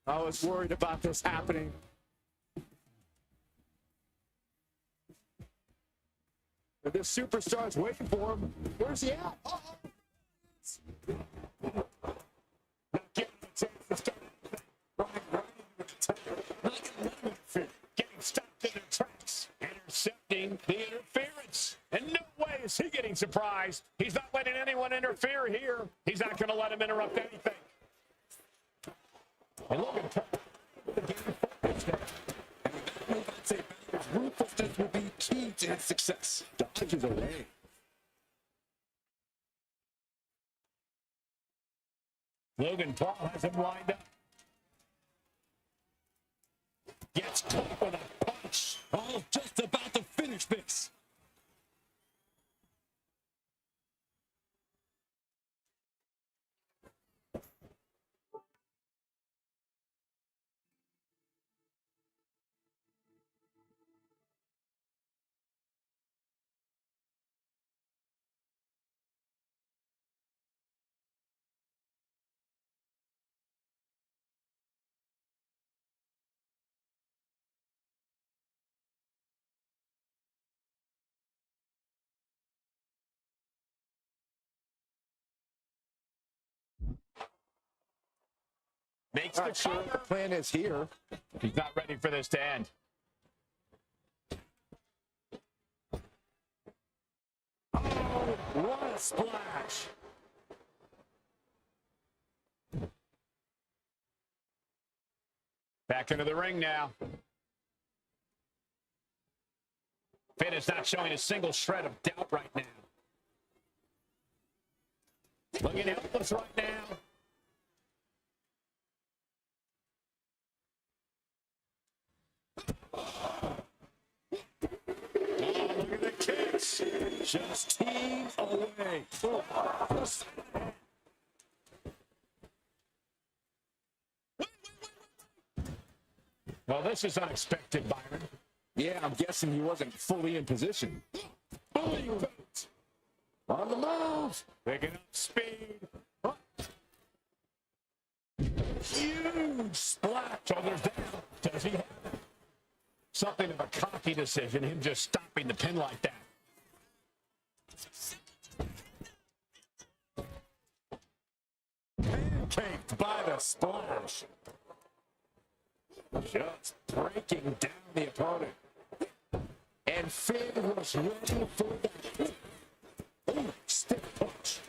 I was worried about this happening. The superstar's waiting for him. Where's he at? not giving him a chance to start anything. Right into the tackle. Not going to let him interfere. Getting stopped in their tracks. Intercepting the interference. And no way is he getting surprised. He's not letting anyone interfere here. He's not going to let him interrupt anything. And Logan the game focused there. And with that move, I'd say Balor's ruthlessness will be key to his success. Dodges away. Logan Paul has him lined up. Gets caught with a punch. Oh, just about to finish this. Makes the Not sure what the cover. plan is here. He's not ready for this to end. Oh, what a splash. Back into the ring now. Finn is not showing a single shred of doubt right now. Looking helpless right now. Oh, look at the kicks. Just team away. Well, this is unexpected, Byron. Yeah, I'm guessing he wasn't fully in position. Big boot. On the move. Picking up speed. Huge splash. Shoulders down. Does he have it? Something of a cocky decision, him just stopping the pin like that. Pancaked by the splash. Just breaking down the opponent. And Finn was ready for that. Ooh, stiff punch.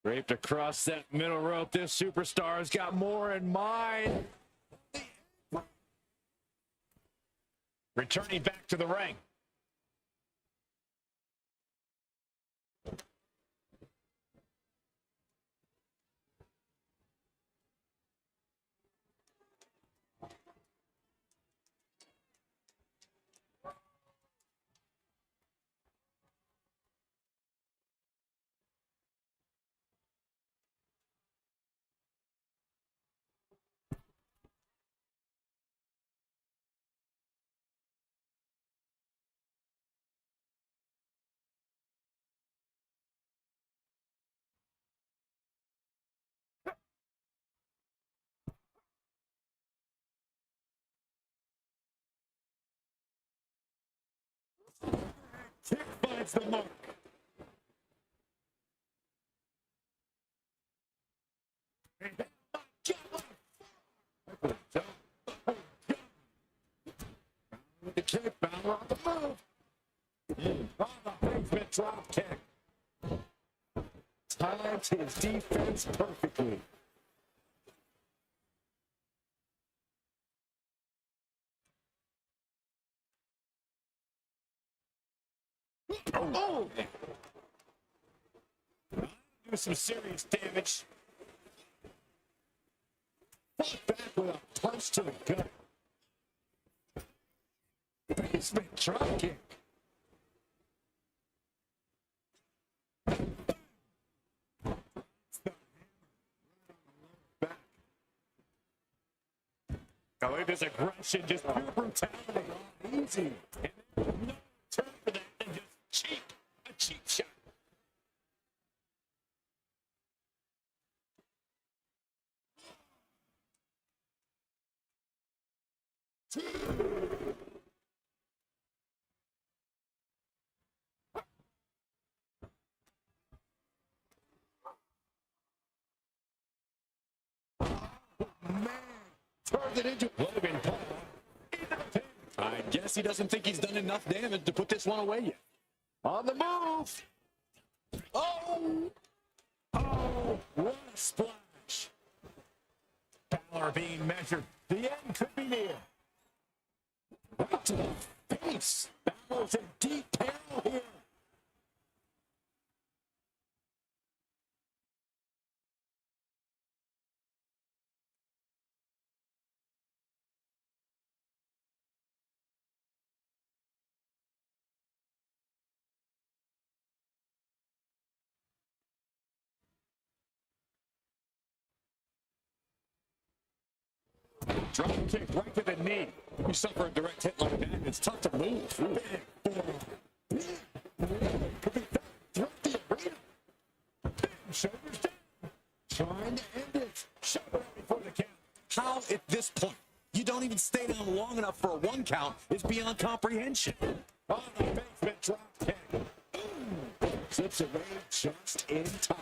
Draped across that middle rope, this superstar's got more in mind. Returning back to the ring. Kick finds the mark. The kick, Balor on the move. On the basement drop kick. Times his defense perfectly. Oh! Do some serious damage. Fought back with a punch to the gut. Basement drop kick. I like this aggression, just pure brutality. Easy. And no turn for that, and just cheap. A cheap shot. Man, turned it into Logan Paul. I guess he doesn't think he's done enough damage to put this one away yet. on the move. Oh! Oh! What a splash. Balor being measured. The end could be near. Right to the face. Balor's in deep peril here. Drop kick right to the knee. You suffer a direct hit like that, it's tough to move. Throughout the arena. Shoulders down. Trying to end it. Shove it out before the count. How, at this point, you don't even stay down long enough for a one count is beyond comprehension. On the basement drop kick. Slips away just in time.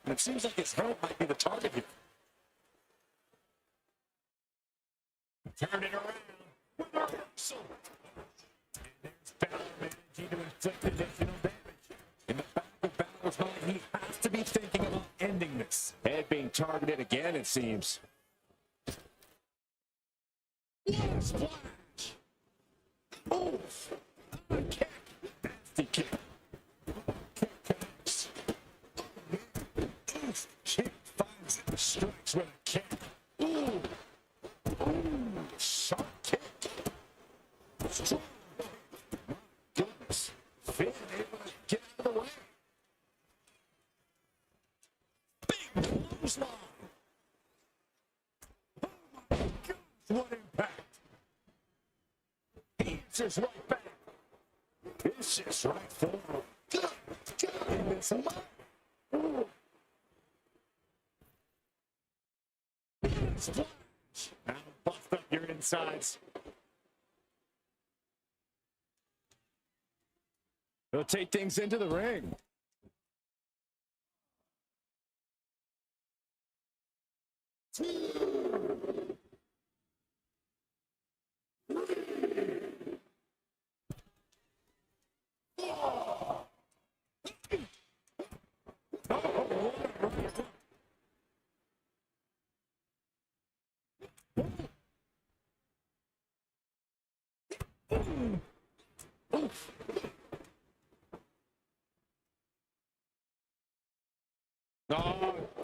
And it seems like his head might be the target here. Turn it around. With a reversal. And there's Balor managing to inflict additional damage. In the back of Balor's mind, he has to be thinking about ending this. Head being targeted again, it seems. What a splash. Oof. A kick. Nasty kick. Kick connects. Oof. Kick finds it. Strikes with a kick. Ooh. Ooh. Sharp kick. Strong. My goodness. Finn able to get out of the way. Big clothesline. Oh my goodness. What impact. Bounces right back. Vicious right forward. And it's a splash. Now buffed up your insides. He'll take things into the ring.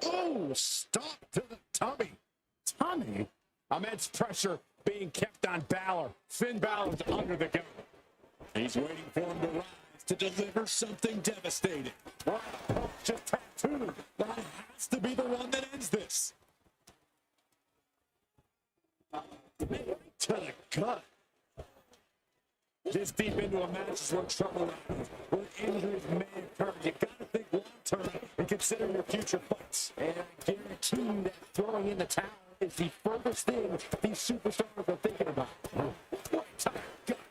Oh, stop to the tummy. Tummy? Immense pressure being kept on Balor. Finn Balor's under the gun. He's waiting for him to rise to deliver something devastating. Wow, just tattooed. That has to be the one that ends this. To the gut. This deep into a match is where trouble happens. Where injuries may occur. You gotta think long term and consider your future fights. And I guarantee you that throwing in the towel is the furthest thing these superstars are thinking about.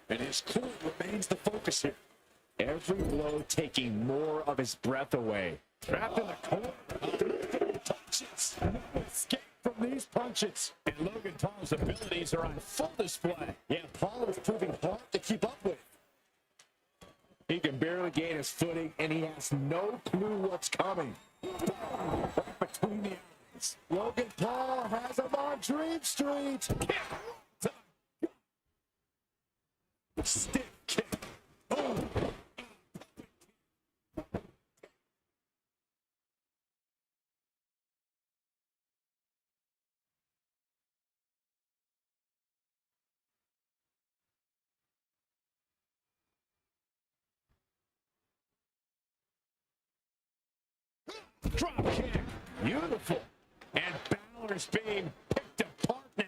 And his core remains the focus here. Every blow taking more of his breath away. Trapped in the corner. Touches. No escape from these punches. And Logan Paul's abilities are on full display. Yeah, Paul is proving hard to keep up with. He can barely gain his footing, and he has no clue what's coming. Right between the eyes. Logan Paul has him on Dream Street. Stick kick. Oh. Drop kick. Beautiful. And Balor's being picked apart now.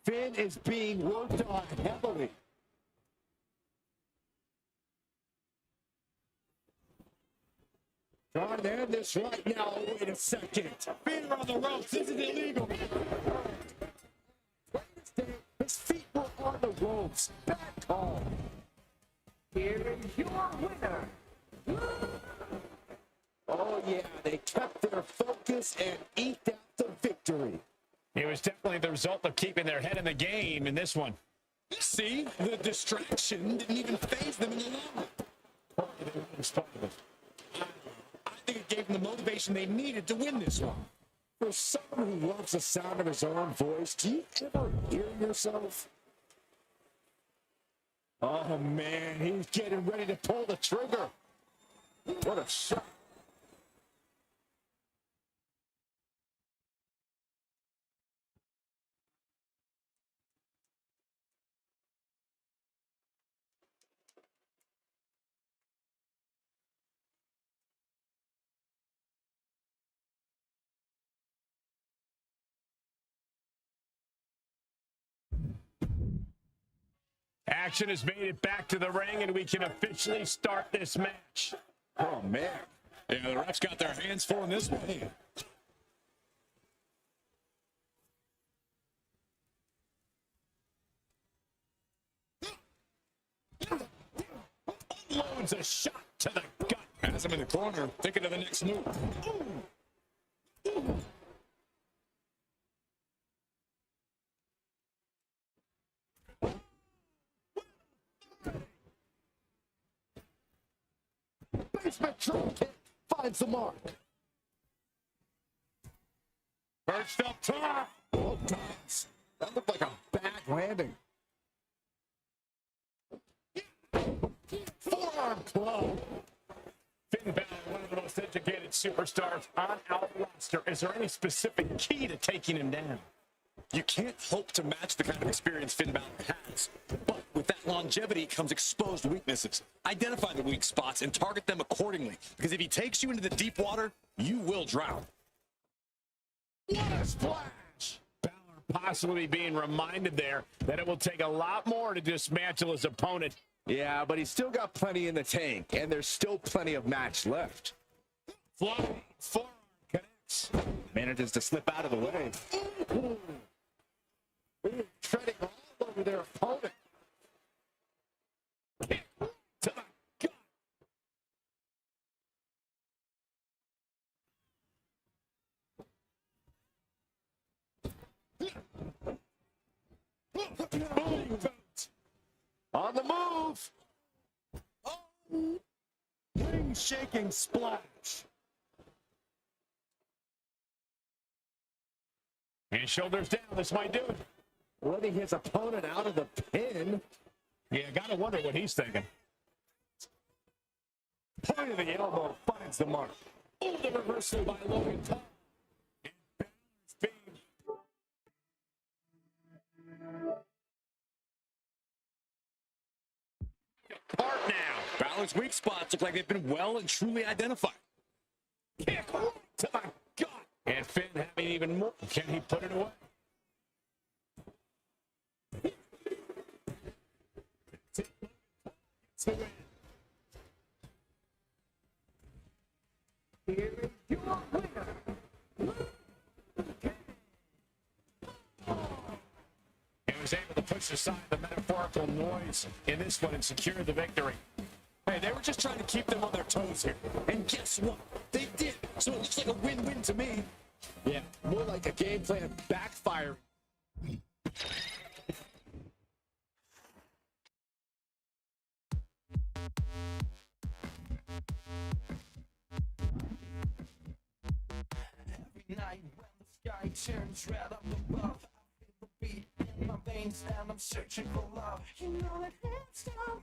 Finn is being worked on heavily. Trying to end this right now. Wait a second. Feet on the ropes. This is illegal. His feet were on the ropes. Bad call. Here is your winner. Oh, yeah. They kept their focus and eked out the victory. It was definitely the result of keeping their head in the game in this one. See, the distraction didn't even faze them in the long run. I think it gave them the motivation they needed to win this one. For someone who loves the sound of his own voice, do you ever hear yourself? Oh, man, he's getting ready to pull the trigger. What a shot. Action has made it back to the ring, and we can officially start this match. Oh, man. Yeah, the refs got their hands full in this one. Loads a shot to the gut. Has him in the corner, thinking of the next move. Basement drop kick finds the mark. Perched up top. Oh, gosh. That looked like a bad landing. Forearm club. Finn Balor, one of the most educated superstars on our roster. Is there any specific key to taking him down? You can't hope to match the kind of experience Finn Balor has. But with that longevity comes exposed weaknesses. Identify the weak spots and target them accordingly. Because if he takes you into the deep water, you will drown. What a splash! Balor possibly being reminded there that it will take a lot more to dismantle his opponent. Yeah, but he's still got plenty in the tank, and there's still plenty of match left. Flying forearm connects. Manages to slip out of the way. Ooh, treading all over their opponent. Kick to the gut. On the move. Oh, ring shaking splash. And shoulders down. This might do it. Letting his opponent out of the pin. Yeah, gotta wonder what he's thinking. Point of the elbow finds the mark. Oh, the reversal by Logan Paul. And balance beam. Apart now. Balor's weak spots look like they've been well and truly identified. Kick to the gut. And Finn having even more. Can he put it away? Here is your winner. He was able to push aside the metaphorical noise in this one and secure the victory. Hey, they were just trying to keep them on their toes here. And guess what? They did. So it looks like a win-win to me. Yeah, more like a game plan backfiring. Every night when the sky turns red up above, I feel the beat in my veins and I'm searching for love. You know that it's down.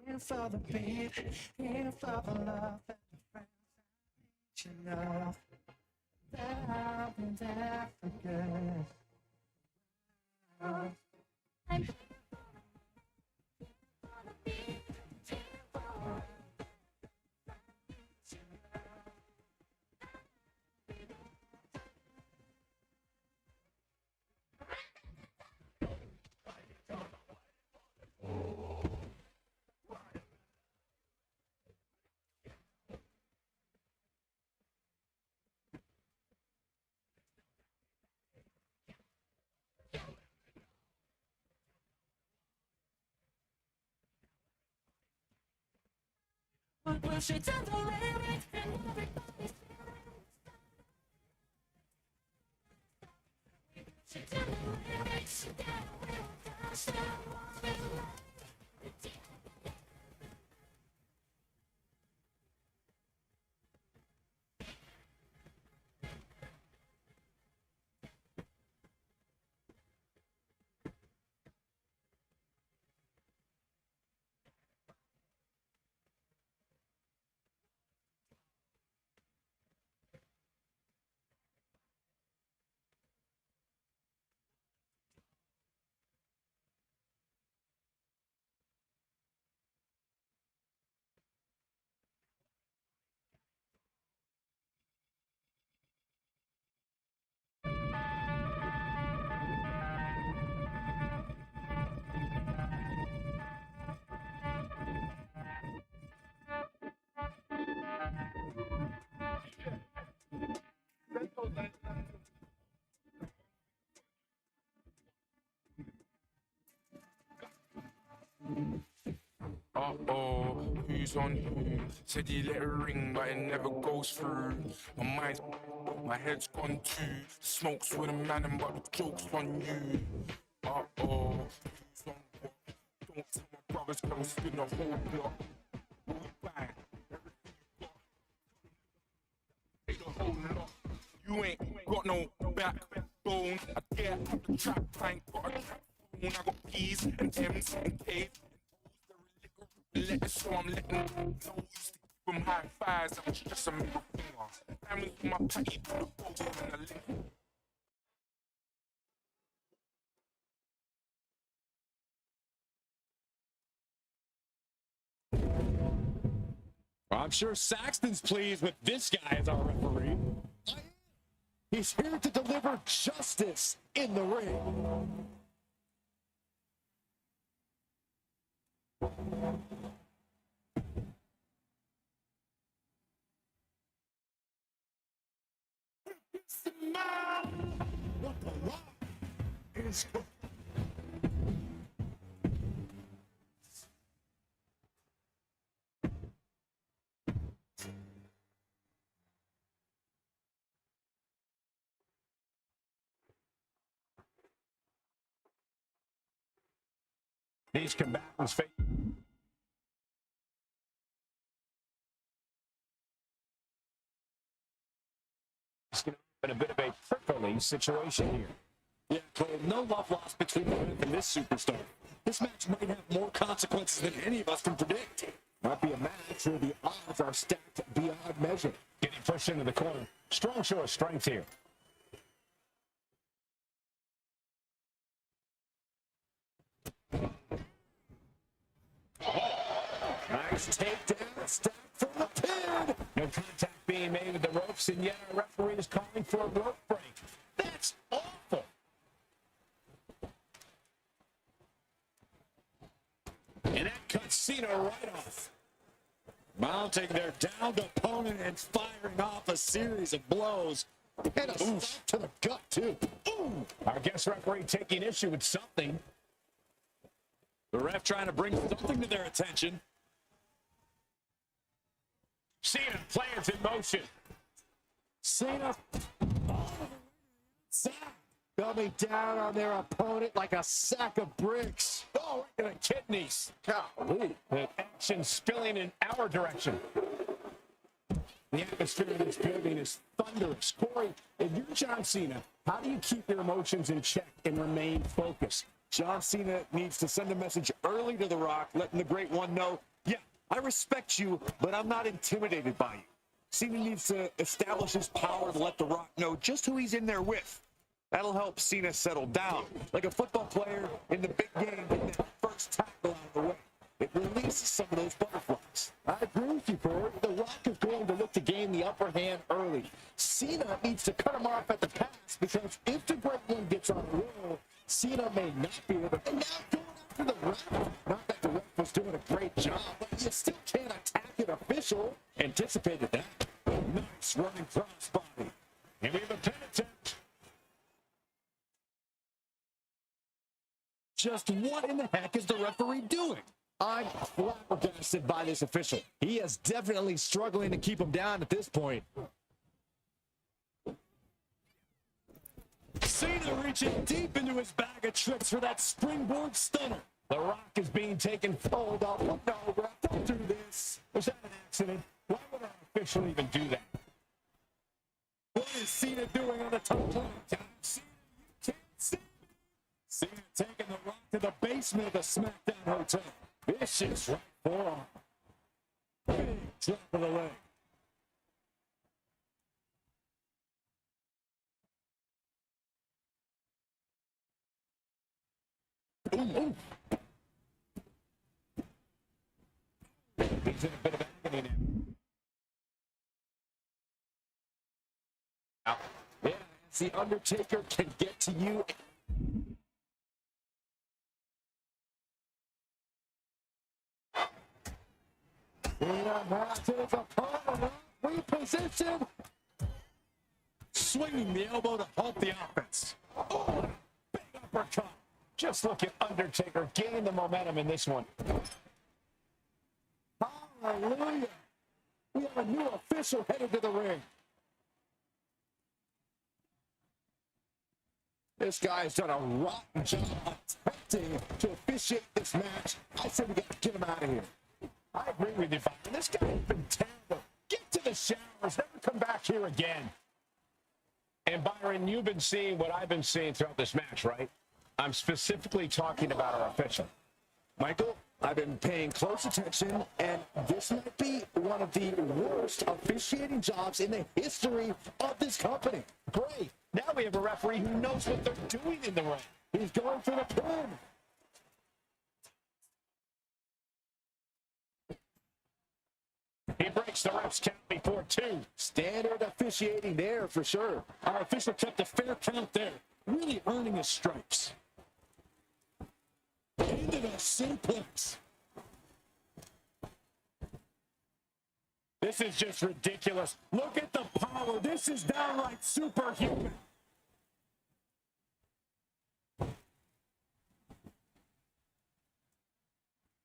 Here for the beat, here for the love and the friends that you know that I've been there for good. We're pushing to the limit and everybody's pushing to the limits. Together we'll dance and walk in love. Uh-oh, who's on who? Said he let it ring, but it never goes through. My head's gone too. The smoke's with a man, but the joke's on you. Uh-oh, who's on what? Don't tell my brothers, gonna spin the whole block. Bang, everything you got. Take the whole lot. You ain't got no backbone. I get out the trap, I ain't got a trap phone. I got P's and M's and K's. Let it so I'm letting no used to give them high fives. I'm just a middle finger. Diamonds in my patty, the gold and the link. I'm sure Saxton's pleased with this guy as our referee. He's here to deliver justice in the ring. What the rock is These combatants face in a bit of a prickly situation here. Yeah, Clay, no love lost between him and this superstar. This match might have more consequences than any of us can predict. might be a match where the odds are stacked beyond measure. Getting pushed into the corner. Strong show of strength here. Nice takedown, stack from the pin. No contact being made with the ropes, and yet our referee is calling for a rope break. That's awful. And that cuts Cena right off. Mounting their downed opponent and firing off a series of blows. And a stomp to the gut, too. Ooh. Our guest referee taking issue with something. The ref trying to bring something to their attention. Cena plans in motion. Cena coming down on their opponent like a sack of bricks. Oh, right to the kidneys. Golly. The action spilling in our direction. The atmosphere in this building is thunderous. Corey, if you're John Cena, how do you keep your emotions in check and remain focused? John Cena needs to send a message early to The Rock, letting the Great One know, yeah, I respect you, but I'm not intimidated by you. Cena needs to establish his power to let The Rock know just who he's in there with. That'll help Cena settle down, like a football player in the big game getting that first tackle out of the way. It releases some of those butterflies. I agree with you, Corey. The Rock is going to look to gain the upper hand early. Cena needs to cut him off at the pass, because if the Great One gets on the roll, Cena may not be able to. And now going after the ref. Not that the ref was doing a great job, but you still can't attack an official. Anticipated that. Nice running crossbody. And we have a pin attempt. Just what in the heck is the referee doing? I'm flabbergasted by this official. He is definitely struggling to keep him down at this point. Cena reaching deep into his bag of tricks for that springboard stunner. The Rock is being taken Hold up. No, ref, don't do this. Was that an accident? Why would our official even do that? What is Cena doing on the top line? Cena, you can't see. Cena taking the Rock to the basement of the SmackDown Hotel. Vicious right forearm. Big drop of the leg. Ooh. He's in a bit of agony now. Yeah, the Undertaker can get to you. Cena has his opponent repositioned. Swinging the elbow to halt the offense. Oh, big uppercut. Just look at Undertaker gain the momentum in this one. Hallelujah. We have a new official headed to the ring. This guy's done a rotten job attempting to officiate this match. I say we got to get him out of here. I agree with you, Byron. This guy's been terrible. Get to the showers. Never come back here again. And Byron, you've been seeing what I've been seeing throughout this match, right? I'm specifically talking about our official. Michael, I've been paying close attention, and this might be one of the worst officiating jobs in the history of this company. Great. Now we have a referee who knows what they're doing in the ring. He's going for the pin. He breaks the ref's count before 2. Standard officiating there for sure. Our official kept a fair count there, really earning his stripes. Into the suplex. This is just ridiculous. Look at the power. This is downright superhuman. What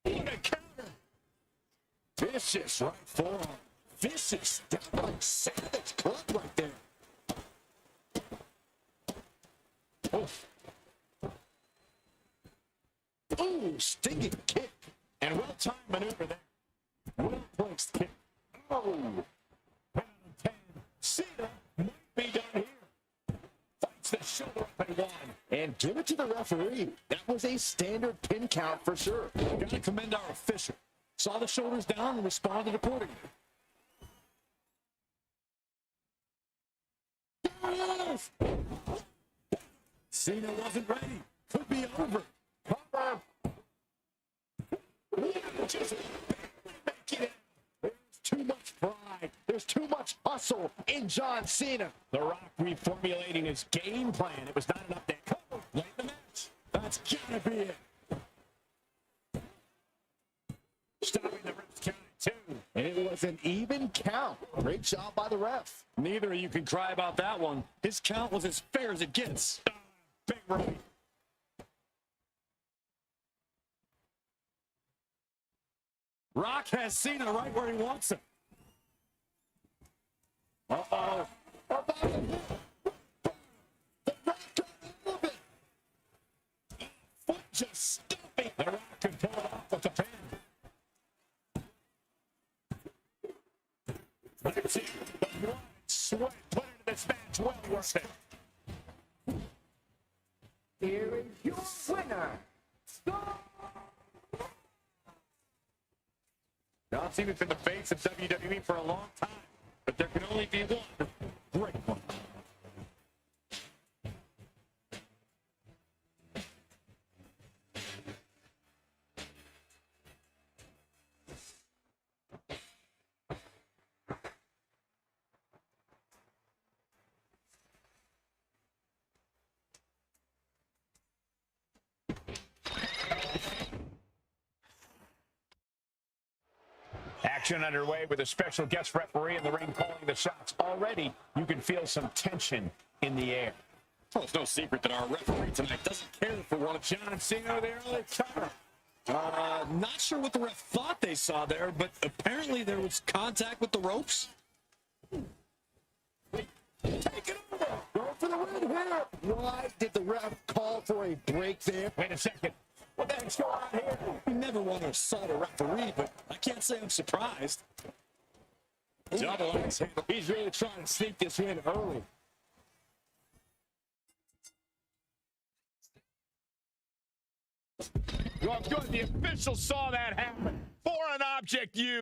a counter. Vicious right forearm. Vicious, downright savage club right there. Oof. Ooh, stinging kick. And well-timed maneuver there. Well-placed kick. Oh. 10 out of 10. Cena might be done here. Fights the shoulder up and one. And give it to the referee. That was a standard pin count for sure. Got to commend our official. Saw the shoulders down and responded accordingly. Yes! Cena wasn't ready. Could be over. Cover. Just making it. There's too much pride. There's too much hustle in John Cena. The Rock reformulating his game plan. It was not enough to cover late in the match. That's gotta be it. Stopping the ref's count at 2. And it was an even count. Great job by the ref. Neither of you can cry about that one. His count was as fair as it gets. Big right. Rock has Cena right where he wants him. Uh-oh. Foot just stomping. The Rock could pull it off with the pin. Let's see. The blood, sweat put into this match. Well worth it. Here is your winner, John Cena's been the face of WWE for a long time, but there can only be one great one. Action underway with a special guest referee in the ring calling the shots. Already, you can feel some tension in the air. Well, it's no secret that our referee tonight doesn't care for one of John Cena, the early cover. Not sure what the ref thought they saw there, but apparently there was contact with the ropes. Take it over. Go for the win here. Why did the ref call for a break there? Wait a second. What the heck's going on here? We never want to assault a referee, but I can't say I'm surprised. Double axe handle. He's really trying to sneak this in early. Well, good. The official saw that happen. Foreign object, you.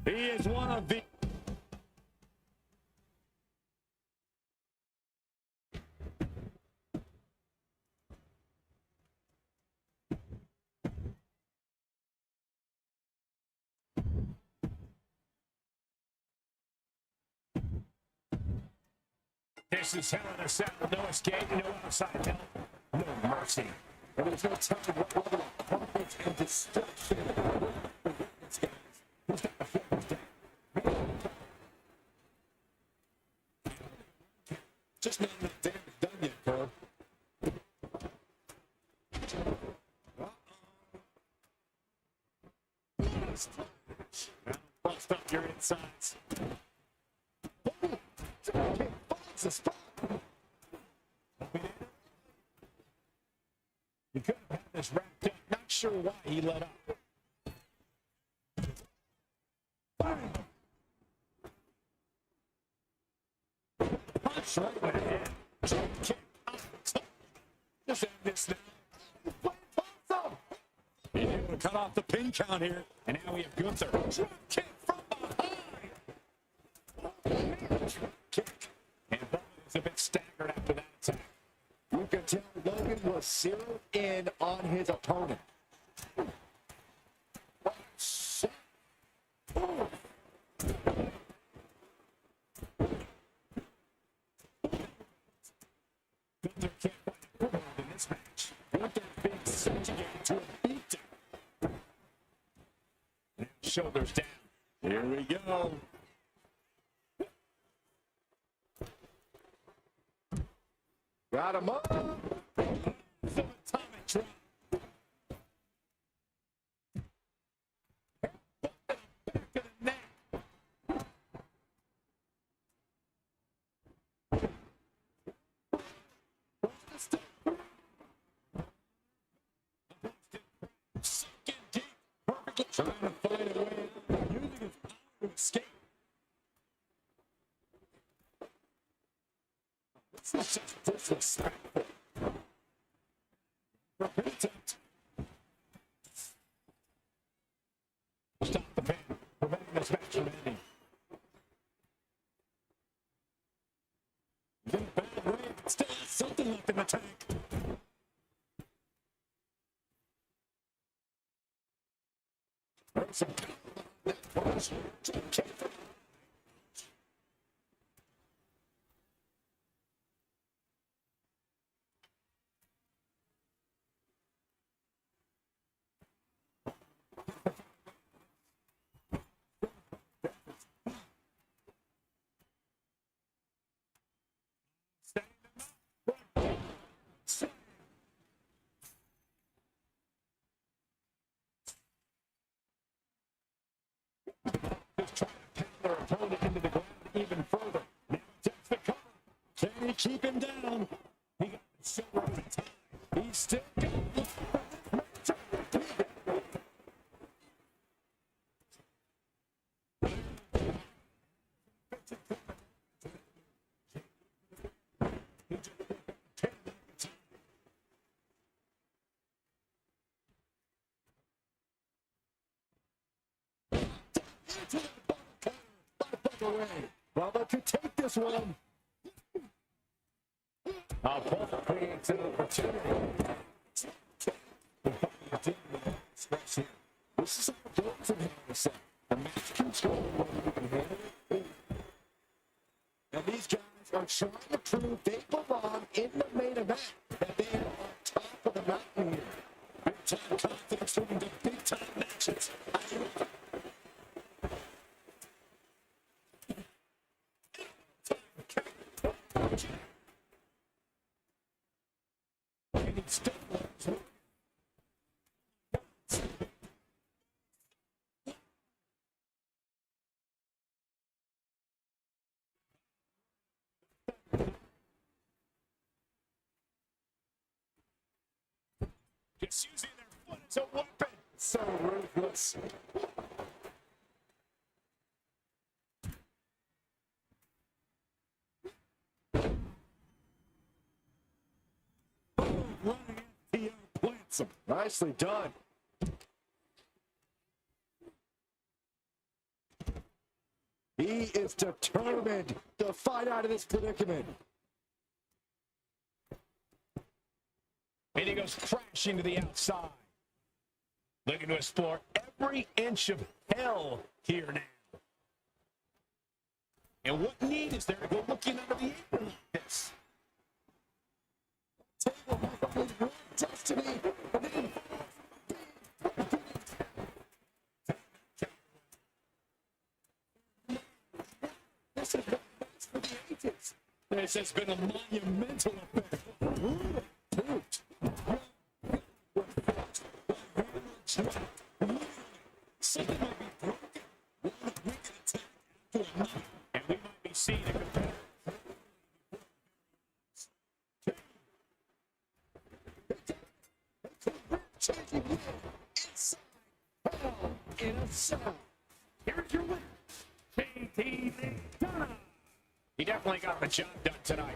He is one of the This is Hell in a Cell. No escape, no outside help, no mercy. And there's no telling what level of carnage and destruction this guy. He's got the fingers down. Just not enough damage done yet, Cole. Bust up your insides. Finds the spot. He could have had this wrapped up. Not sure why he let up. Bang! Punch right in the head. Drop kick off the top. Just end this now. He's able to cut off the pin count here. And now we have Gunther. Drop kick from behind. Drop kick. And Bowman is a bit staggered after that attack. You can tell Logan was zeroed in on his opponent. Gunther can't find a foothold in this match. Gunther being subjugated to a beatdown. Now shoulders down. Here we go. Got him up. Some atomic drop. Back of the neck. Sinking deep. Perfectly trying to find a way out. Using his power to escape. This is just disrespectful. Repentant. Stop the pin, preventing this match from ending. He's in a bad way, but still has something left in the tank. There's some power behind that punch. Kick from just trying to pound their opponent into the ground even further. Now attempts the cover. Can he keep him down? He got the silver at the time. He's still got the away. Bubba could take this one. Paul creates an opportunity. This is a goal from him to say. The match keeps going whether you can handle it. And these guys are trying to prove they belong in the main event, that they are on top of the mountain here. Big time confidence moving to big time matches. he still wins. Just using their foot as a weapon. So ruthless. Running FTO plants him. Nicely done. He is determined to fight out of this predicament. And he goes crashing to the outside. Looking to explore every inch of hell here now. And what need is there to go looking under the apron like this? Destiny. This is the best for the ages. This has been a monumental affair. Something might be broken. One wicked attack after another. And we might be seeing a competitor. Changing wheel inside. Hell in a cell. Here's your winner, JT McDonough. He definitely got the job done tonight.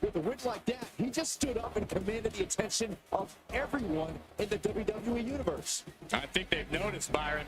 With a win like that, he just stood up and commanded the attention of everyone in the WWE Universe. I think they've noticed, Byron.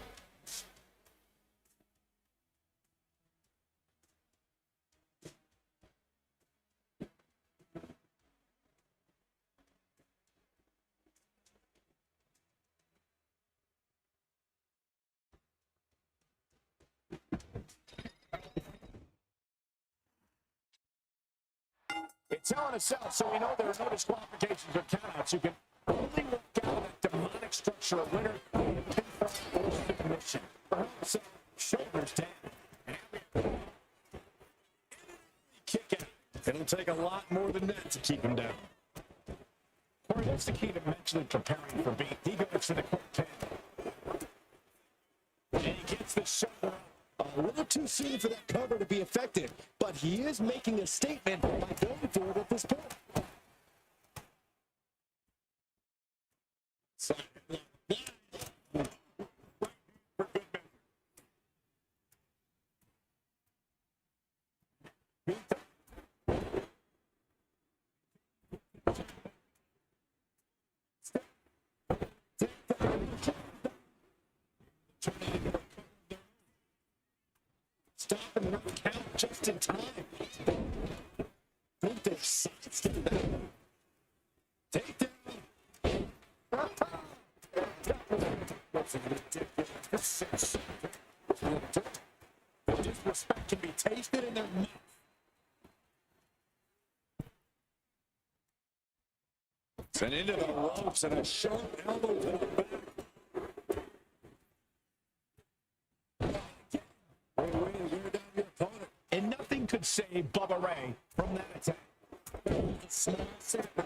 It's Hell in a Cell, so we know there are no disqualifications or countouts. You can only work out of that demonic structure a winner in pinfall or submission. For Hell in a Cell, shoulders down. And kick out. It'll take a lot more than that to keep him down. Corey, that's the key to mentally preparing for beat. He goes to the quick pin. And he gets the shoulder up. A little too soon for that cover to be effective, but he is making a statement by going for it at this point. Stop and run count just in time. Think there's sides to that. Take down. That's ridiculous. The disrespect can be tasted in their mouth. Sent into the ropes and a sharp elbow to the back. And nothing could save Bubba Ray from that attack. Small sample.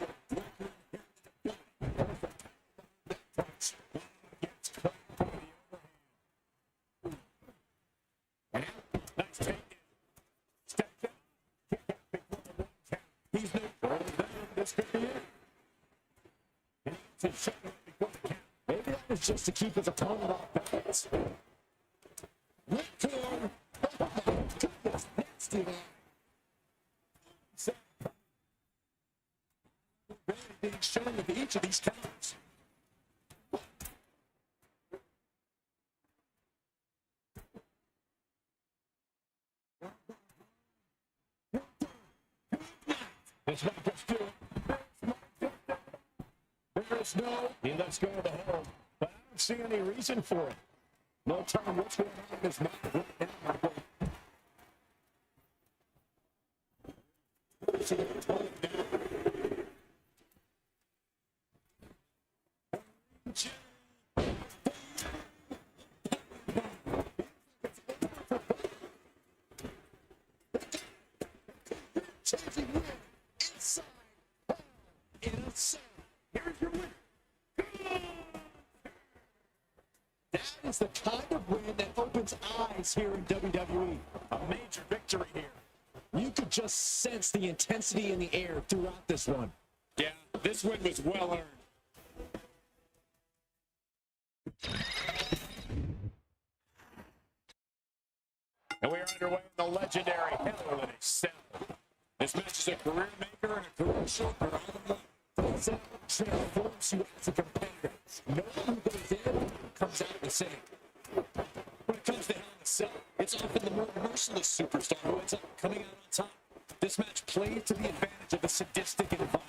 Nice take. Step down. He's no this could be it. Maybe that was just to keep his opponent off balance. Ripcord. Oh my goodness, nasty line. Being shown with each of these counters. It's not just do it. There's no. He lets go of the hold, but I don't see any reason for it. No telling what's going on in his mind right now, Michael. Changing wheel inside. In a cell. Here is the kind of win that opens eyes here in WWE. A major victory here. You could just sense the intensity in the air throughout this one. Yeah, this win was well earned. And we are underway in the legendary Hell in a Cell. This match is a career maker and a career shaker all in one. Cell transforms you as a competitor. No one who goes in comes out the same. When it comes to Hell in a Cell, it's often the more merciless superstar who ends up coming out on top. This match plays to the advantage of the sadistic and violent.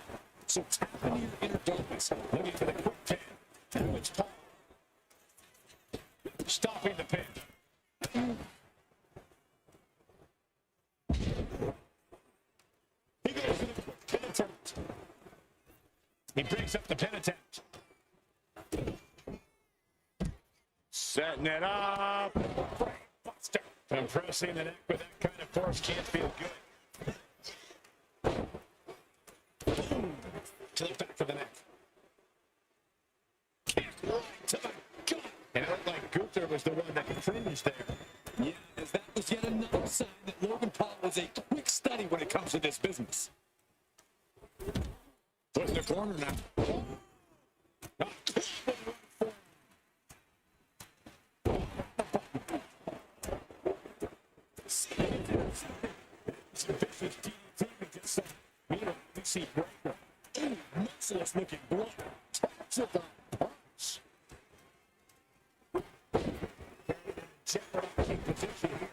So tap into your inner darkness. Looking for the quick pin. And it's Paul. Stopping the pin. He goes for the quick pin attempt. He breaks up the pin attempt. Setting it up. Buster. Compressing the neck with that kind of force can't feel good. Boom. To the back of the neck. Kick right to the gut. And it looked like Gunther was the one that cringed there. Yeah, as that was yet another sign that Logan Paul is a quick study when it comes to this business. Put in the corner now. See Breaker. Merciless looking blood. Touch of the punch. Jeopardizing position here.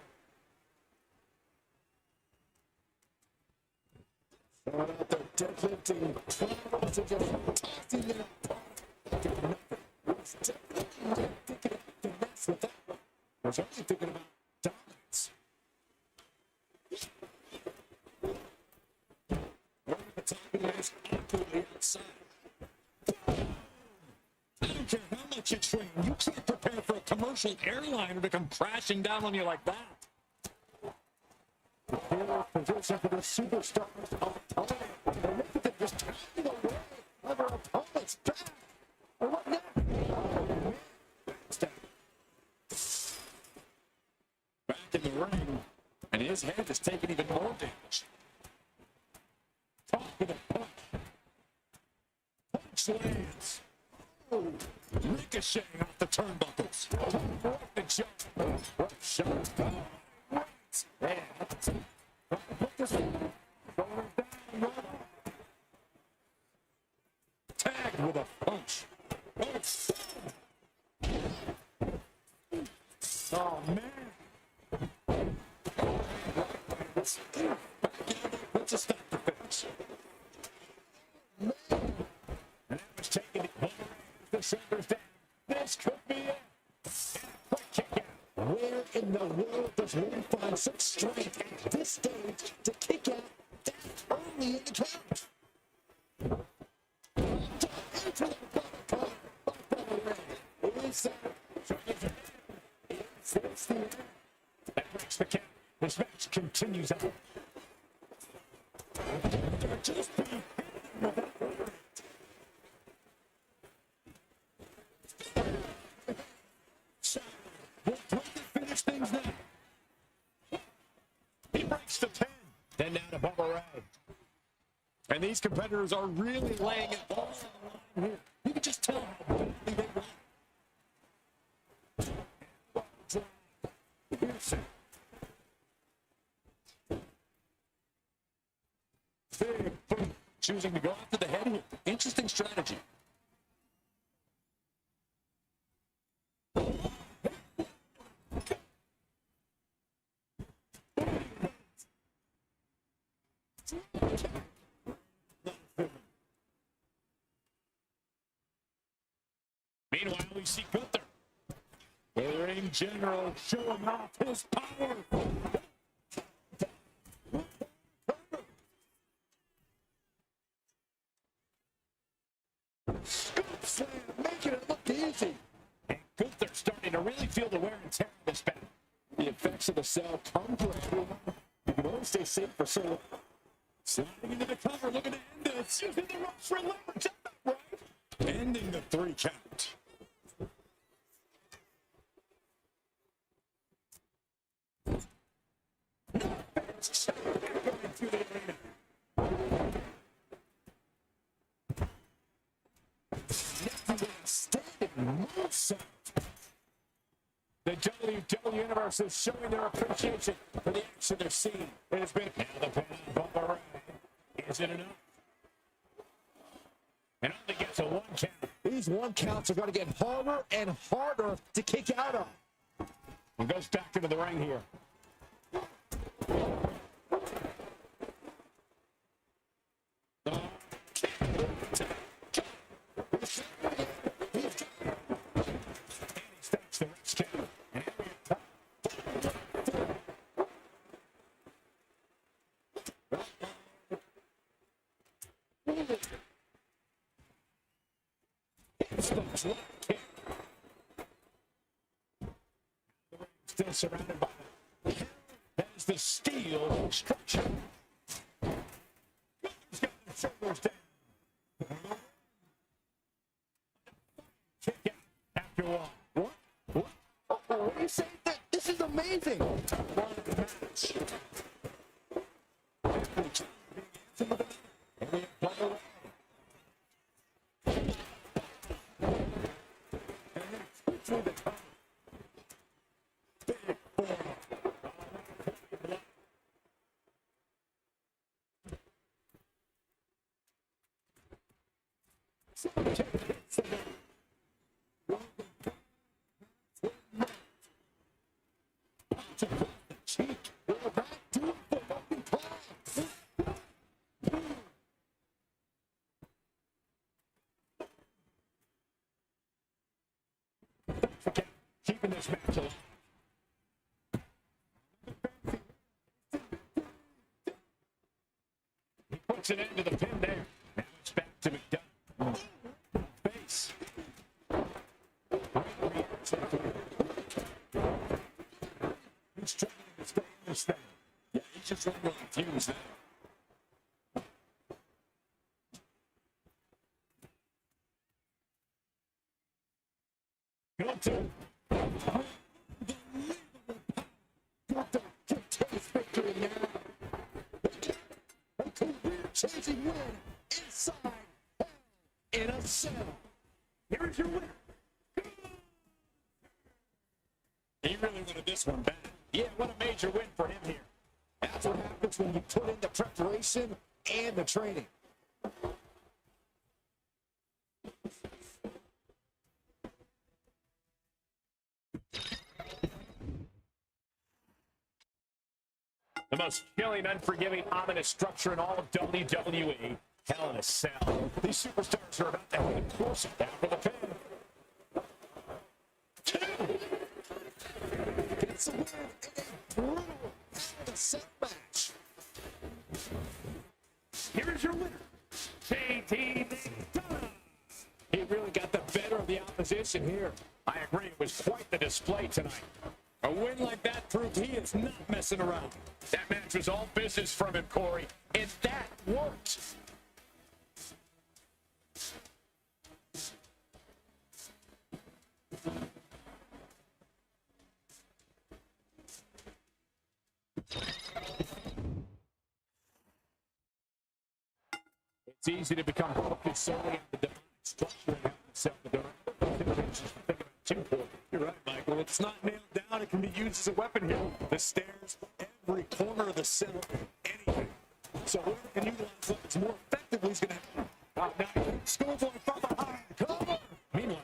Throwing out their deadlifting travels and just tossing it apart. Doing nothing. Was definitely not thinking about the mess with that one. Was only thinking about dominance. The timing is accurately outside. I don't care how much you train, you can't prepare for a commercial airliner to come crashing down on you like that. Here, position for the superstars of opponent. And look at them just tapping away on their opponent's back. And what next? Oh, man. Back in the ring, and his head is taking even more damage. Top of the punch. Punch lands. Oh, Ricocheting off the turnbuckles. the jump. What shot? Oh, right. Man, that's it. Put this one. Shoulders down. Tagged with a punch. Oh, man. Let's just stop the finish. And that was taking it the shoulders down. This could be it. And a quick kick out. Where in the world does one find such strength at this stage to kick out that early in the count? Into the bottom corner. Is that it's the end? That breaks the count. This match continues on. They're just being with that word. Will Brooklyn finish things now? He breaks the pin. Then down to Bubba Ray. And these competitors are really laying it all on the line here. You can just tell how badly they want. Big boom. Choosing to go after the head here. Interesting strategy. Meanwhile, we see Gunther. The ring general showing off his power. Scoop slam, making it look easy. And Gunther starting to really feel the wear and tear of this battle. The effects of the cell come to everyone. You can only stay safe for so long. Sliding into the cover, looking to end this. Using the ropes for leverage. Right? Ending the 3 count. moveset. The WWE Universe is showing their appreciation for the action they're seeing. It has been the pin bump around. Is it enough? And only gets a 1 count. These 1 counts are going to get harder and harder to kick out of. And goes back into the ring here. Still surrounded by that is the steel structure. He's got the shoulders down. Kick out after one. What? What do you say? This is amazing. Keeping this match alive. He puts an end to the pin there. Now it's back to McDonough. Base. He's struggling to stay in this thing. Yeah, he's just running on fumes there. Go to victory now. A career-changing win inside in a cell. Here's your winner. He really wanted this one bad. Yeah, what a major win for him here. That's what happens when you put in the preparation and the training. The most chilling, unforgiving, ominous structure in all of WWE. Hell in a Cell. These superstars are about to have a close down for the pin. Two. Gets a win in a brutal Hell in a Cell match. Here is your winner, JT McDonough. He really got the better of the opposition here. I agree, it was quite the display tonight. A win like that proved he is not messing around. That match was all business from him, Corey, and that worked. It's easy to become focused solely on the demonic structure and self-determination. You're right, Michael. It's not nailed down. It can be used as a weapon here. The stairs, every corner of the cell, anything. So whoever can utilize those more effectively is going to happen. Now, schoolboy from behind. Come on. Meanwhile,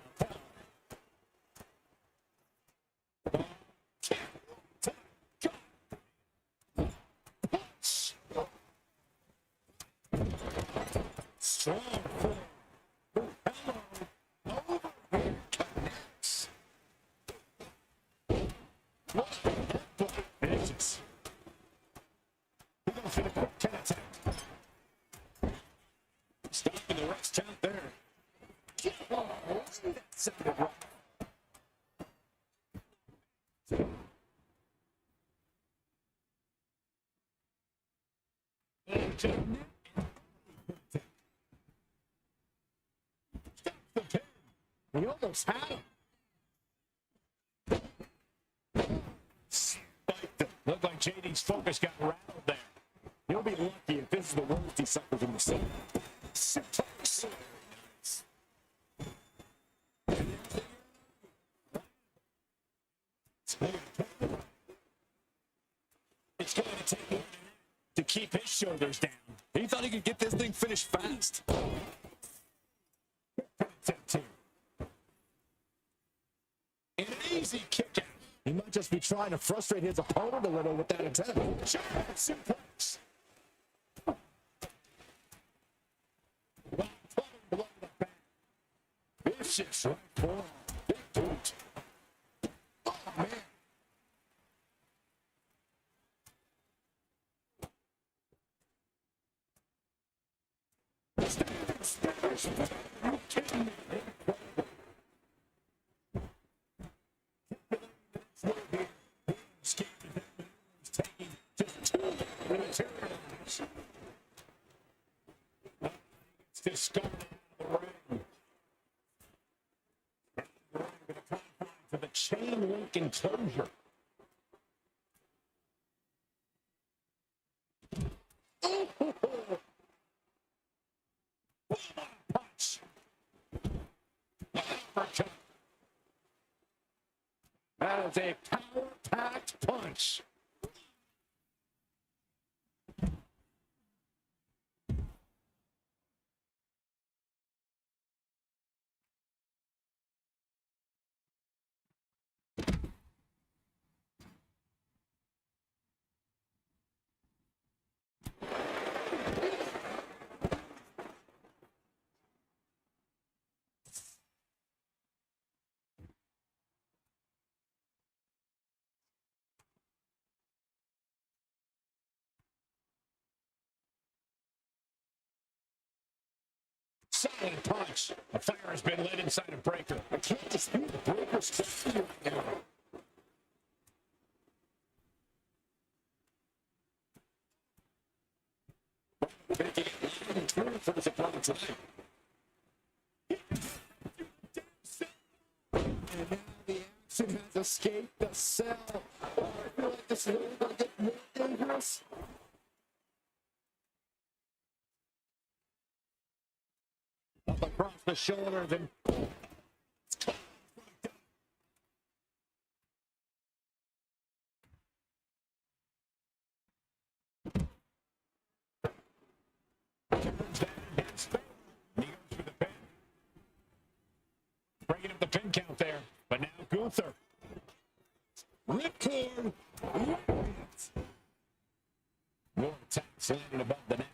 strong form. Overhead connects. What the heck? Vicious. We're going for the quick 10 attack. Stopping the rest count there. Oh, that sounded right. And to the pin. He almost had him. Spiked him. Looked like JD's focus got rattled there. He'll be lucky if this is the worst he suffers in the set. Suplex. keep his shoulders down. He thought he could get this thing finished fast. An easy kick out. He might just be trying to frustrate his opponent a little with that attempt. Suplex. Vicious right forearm. Big boot. Oh, man. Spanish. Are you kidding me? Taking just 2 minutes. It's discarded out of the ring. To the chain link enclosure. Punch. Uppercut. That is a power-packed punch. Solid punch. A fire has been lit inside a breaker. I can't dispute the breaker's strategy right now. Making it loud and clear for his opponent tonight. And now the action has escaped the cell. Oh, I feel like this is really going to get more dangerous. Up across the shoulders and breaking up the pin count there, but now Gunther. Ripcord. More attacks landing above the neck.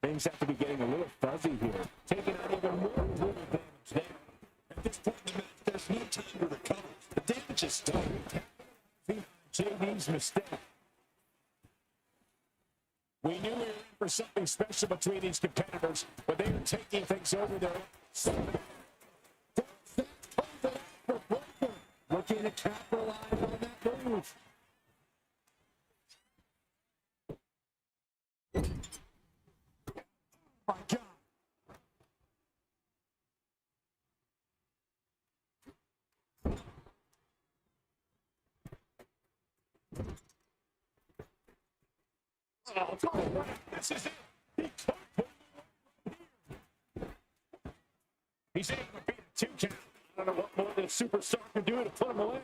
Things have to be getting a little fuzzy here. Taking out even more brutal damage there. At this point in the match, there's no time to recover. The damage is done. JD's mistake. We knew we were in for something special between these competitors, but they are taking things over their own. Looking to capitalize on that move. My God. Oh, come on. This is it. He's able to beat a 2 count. I don't know what more than a superstar can do to put him away.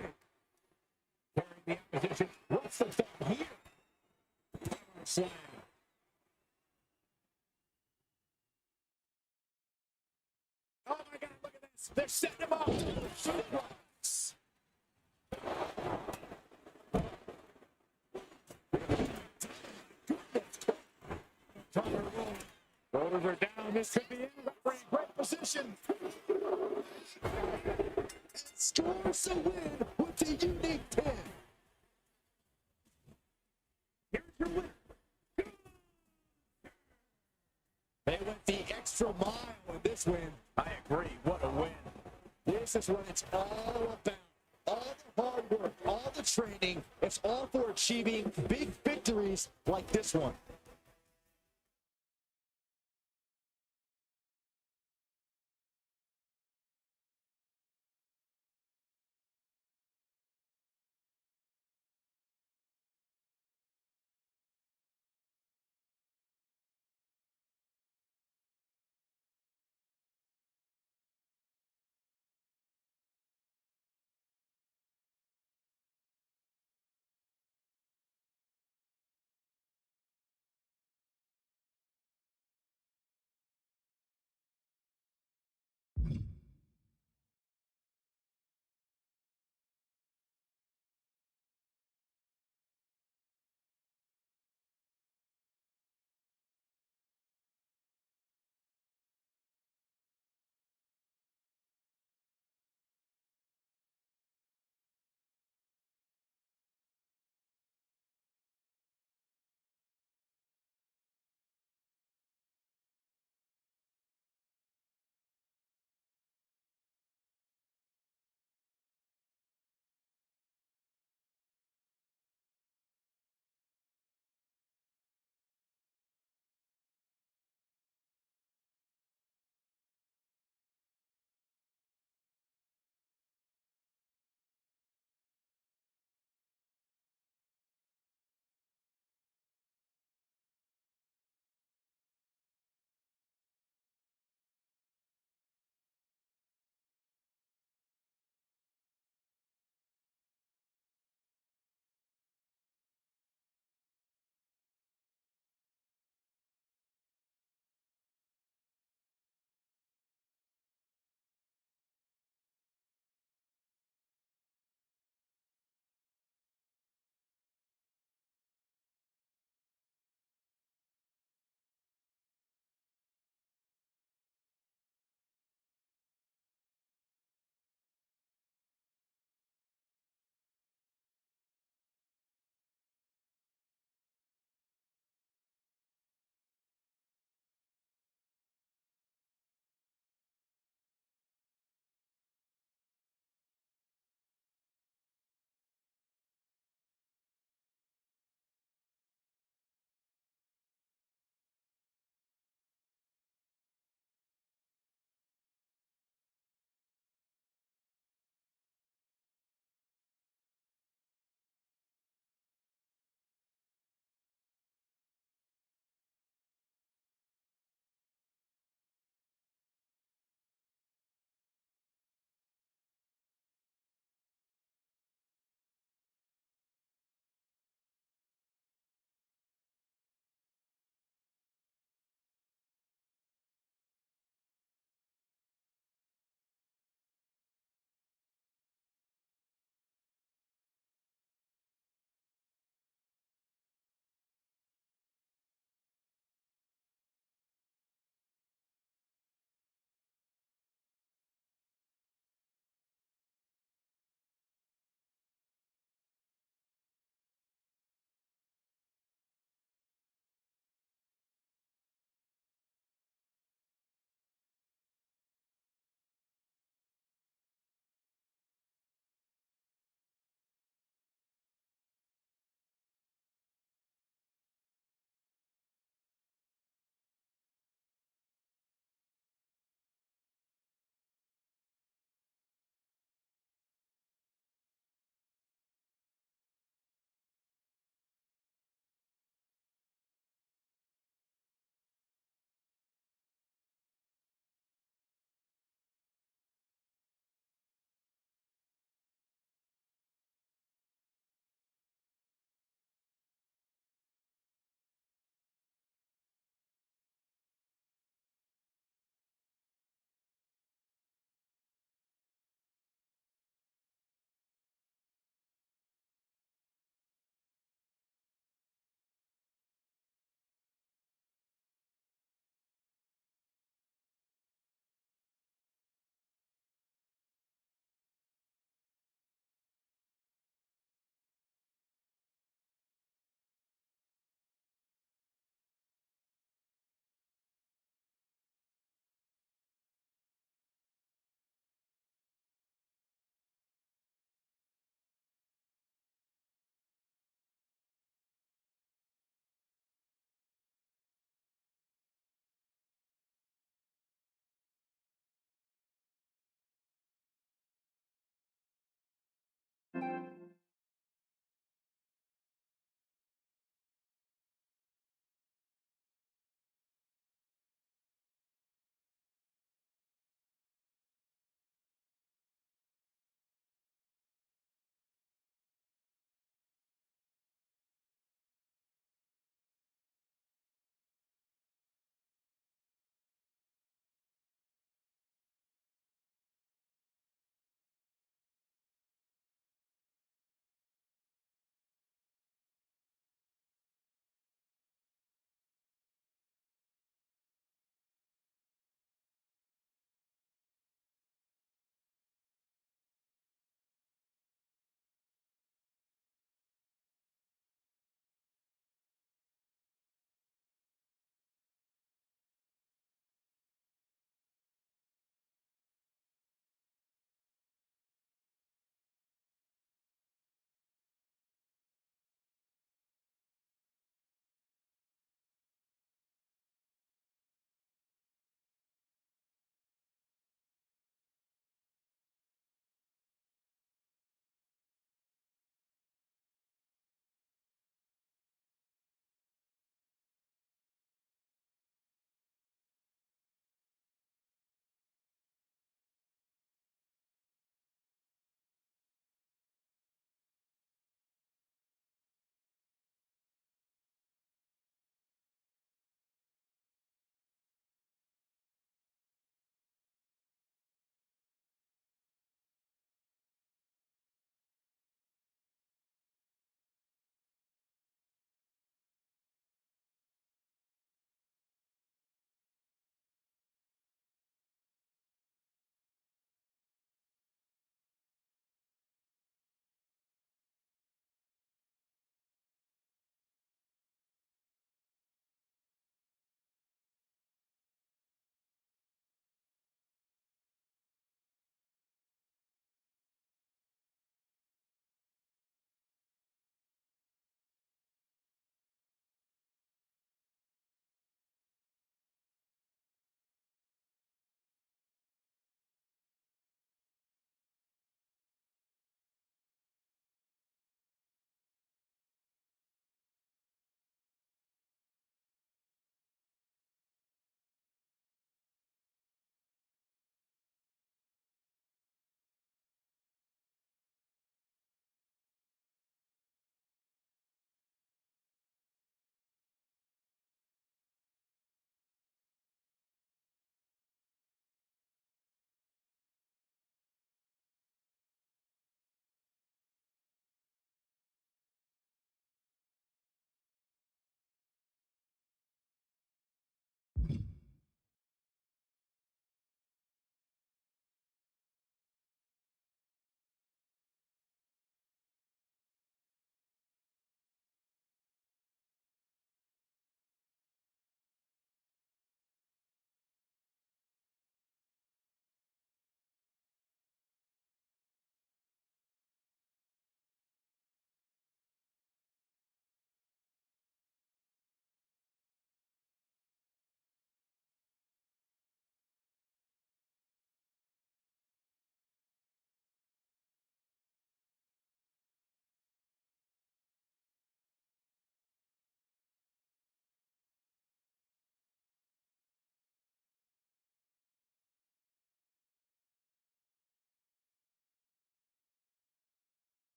Carrying the opposition. What's the thought here? Slam. Oh my God, look at this. They're setting him up. Shoulders are down. This could be it. For a great position. Scores a win with a unique pin. Here's your winner. They went the extra mile in this win. I agree. What a win. This is what it's all about. All the hard work, all the training, it's all for achieving big victories like this one.